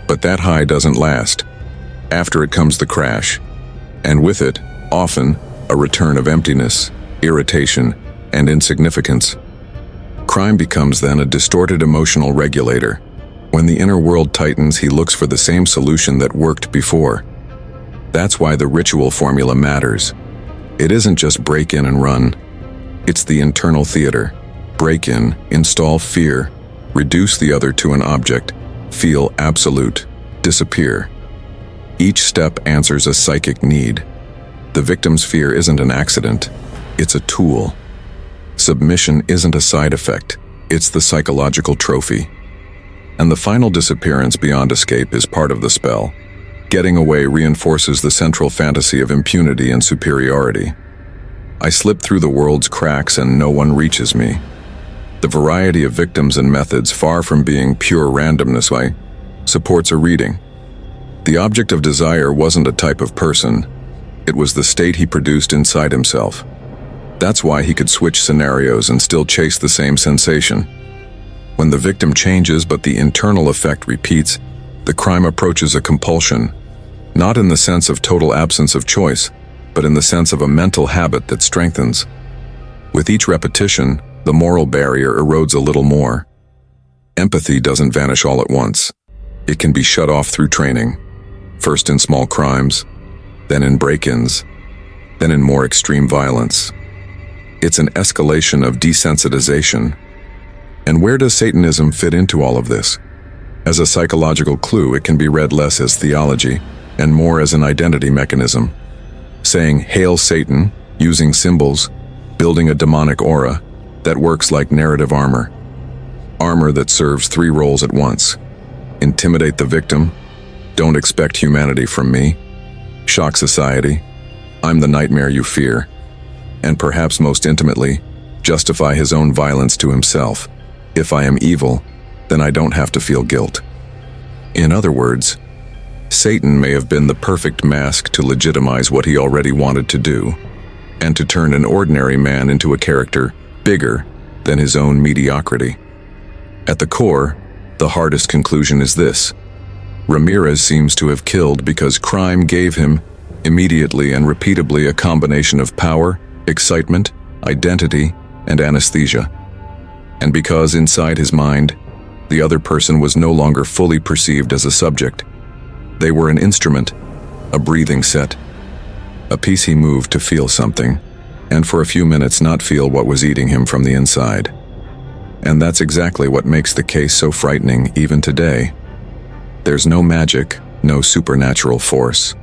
But that high doesn't last. After it comes the crash, and with it, often, a return of emptiness, irritation, and insignificance. Crime becomes then a distorted emotional regulator. When the inner world tightens, he looks for the same solution that worked before. That's why the ritual formula matters. It isn't just break in and run. It's the internal theater. Break in, install fear, reduce the other to an object, feel absolute, disappear. Each step answers a psychic need. The victim's fear isn't an accident, it's a tool. Submission isn't a side effect, it's the psychological trophy. And the final disappearance beyond escape is part of the spell. Getting away reinforces the central fantasy of impunity and superiority. I slip through the world's cracks and no one reaches me. The variety of victims and methods, far from being pure randomness, supports a reading. The object of desire wasn't a type of person, it was the state he produced inside himself. That's why he could switch scenarios and still chase the same sensation. When the victim changes but the internal effect repeats, the crime approaches a compulsion, not in the sense of total absence of choice, but in the sense of a mental habit that strengthens. With each repetition, the moral barrier erodes a little more. Empathy doesn't vanish all at once. It can be shut off through training, first in small crimes, then in break-ins, then in more extreme violence. It's an escalation of desensitization. And where does Satanism fit into all of this? As a psychological clue, it can be read less as theology and more as an identity mechanism. Saying "Hail Satan," using symbols, building a demonic aura that works like narrative armor. Armor that serves three roles at once. Intimidate the victim, don't expect humanity from me. Shock society, I'm the nightmare you fear. And perhaps most intimately, justify his own violence to himself. If I am evil, then I don't have to feel guilt. In other words, Satan may have been the perfect mask to legitimize what he already wanted to do, and to turn an ordinary man into a character bigger than his own mediocrity. At the core, the hardest conclusion is this: Ramírez seems to have killed because crime gave him, immediately and repeatably, a combination of power, excitement, identity, and anesthesia. And because inside his mind, the other person was no longer fully perceived as a subject. They were an instrument, a breathing set, a piece he moved to feel something, and for a few minutes not feel what was eating him from the inside. And that's exactly what makes the case so frightening even today. There's no magic, no supernatural force.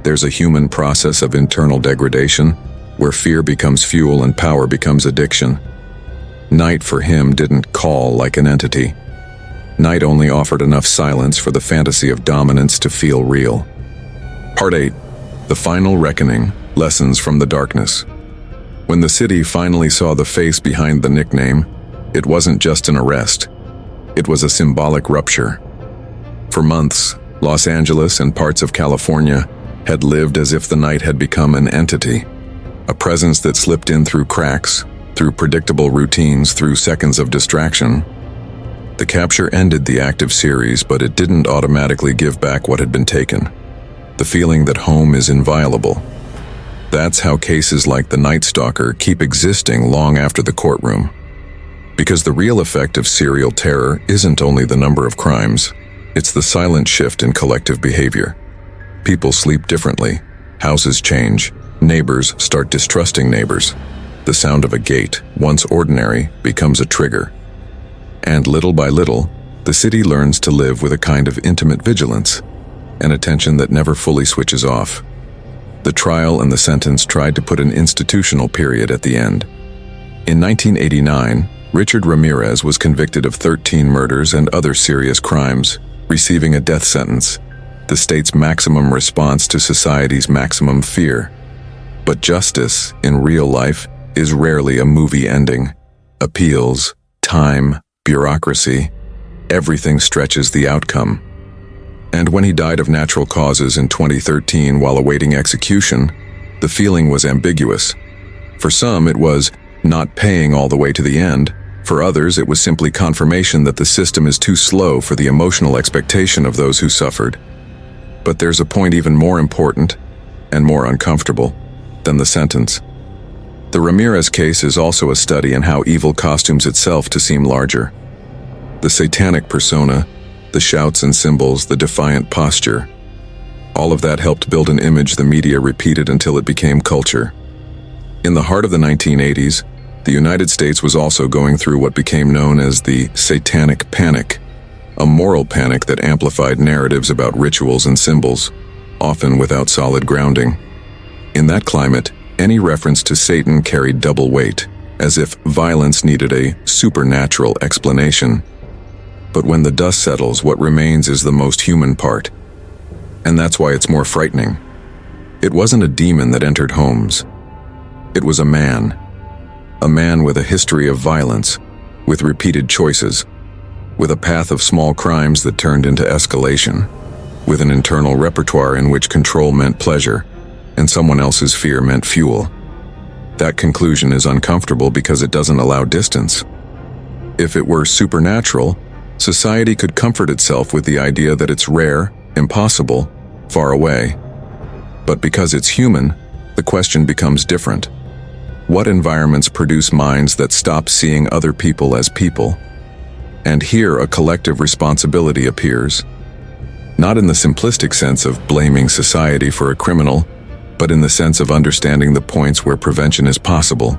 There's a human process of internal degradation, where fear becomes fuel and power becomes addiction. Night for him didn't call like an entity. Night only offered enough silence for the fantasy of dominance to feel real. Part 8. The Final Reckoning, Lessons from the Darkness. When the city finally saw the face behind the nickname, it wasn't just an arrest. It was a symbolic rupture. For months, Los Angeles and parts of California had lived as if the night had become an entity, a presence that slipped in through cracks, through predictable routines, through seconds of distraction. The capture ended the active series, but it didn't automatically give back what had been taken. The feeling that home is inviolable. That's how cases like the Night Stalker keep existing long after the courtroom. Because the real effect of serial terror isn't only the number of crimes, it's the silent shift in collective behavior. People sleep differently, houses change, neighbors start distrusting neighbors. The sound of a gate, once ordinary, becomes a trigger. And little by little, the city learns to live with a kind of intimate vigilance, an attention that never fully switches off. The trial and the sentence tried to put an institutional period at the end. In 1989, Richard Ramírez was convicted of 13 murders and other serious crimes, receiving a death sentence, the state's maximum response to society's maximum fear. But justice, in real life, is rarely a movie ending. Appeals, time, bureaucracy, everything stretches the outcome. And when he died of natural causes in 2013 while awaiting execution, the feeling was ambiguous. For some, it was not paying all the way to the end. For others, it was simply confirmation that the system is too slow for the emotional expectation of those who suffered. But there's a point even more important and more uncomfortable than the sentence. The Ramírez case is also a study in how evil costumes itself to seem larger. The satanic persona, the shouts and symbols, the defiant posture. All of that helped build an image the media repeated until it became culture. In the heart of the 1980s, the United States was also going through what became known as the Satanic Panic, a moral panic that amplified narratives about rituals and symbols, often without solid grounding. In that climate, any reference to Satan carried double weight, as if violence needed a supernatural explanation. But when the dust settles, what remains is the most human part. And that's why it's more frightening. It wasn't a demon that entered homes. It was a man with a history of violence, with repeated choices, with a path of small crimes that turned into escalation, with an internal repertoire in which control meant pleasure, and someone else's fear meant fuel. That conclusion is uncomfortable because it doesn't allow distance. If it were supernatural, society could comfort itself with the idea that it's rare, impossible, far away. But because it's human, the question becomes different. What environments produce minds that stop seeing other people as people? And here a collective responsibility appears. Not in the simplistic sense of blaming society for a criminal, but in the sense of understanding the points where prevention is possible.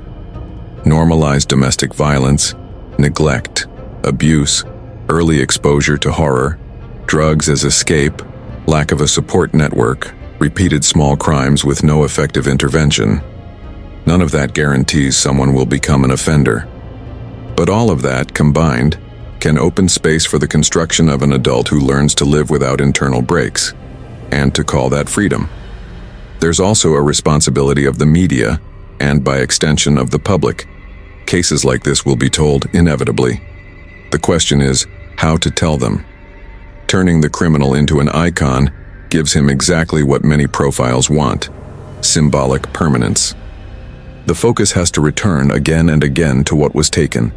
Normalized domestic violence, neglect, abuse, early exposure to horror, drugs as escape, lack of a support network, repeated small crimes with no effective intervention. None of that guarantees someone will become an offender. But all of that, combined, can open space for the construction of an adult who learns to live without internal brakes, and to call that freedom. There's also a responsibility of the media, and by extension of the public. Cases like this will be told inevitably. The question is, how to tell them. Turning the criminal into an icon gives him exactly what many profiles want: symbolic permanence. The focus has to return again and again to what was taken.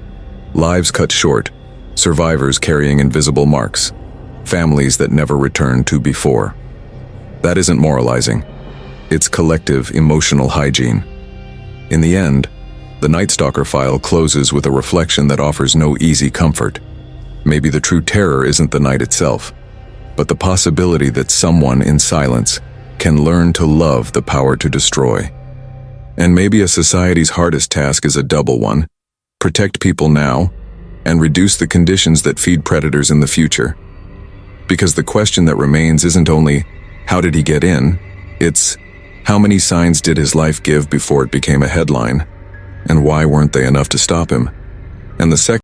Lives cut short, survivors carrying invisible marks, families that never returned to before. That isn't moralizing. It's collective emotional hygiene. In the end, the Night Stalker file closes with a reflection that offers no easy comfort. Maybe the true terror isn't the night itself, but the possibility that someone in silence can learn to love the power to destroy. And maybe a society's hardest task is a double one: protect people now, and reduce the conditions that feed predators in the future. Because the question that remains isn't only, how did he get in? It's, how many signs did his life give before it became a headline? And why weren't they enough to stop him? And the second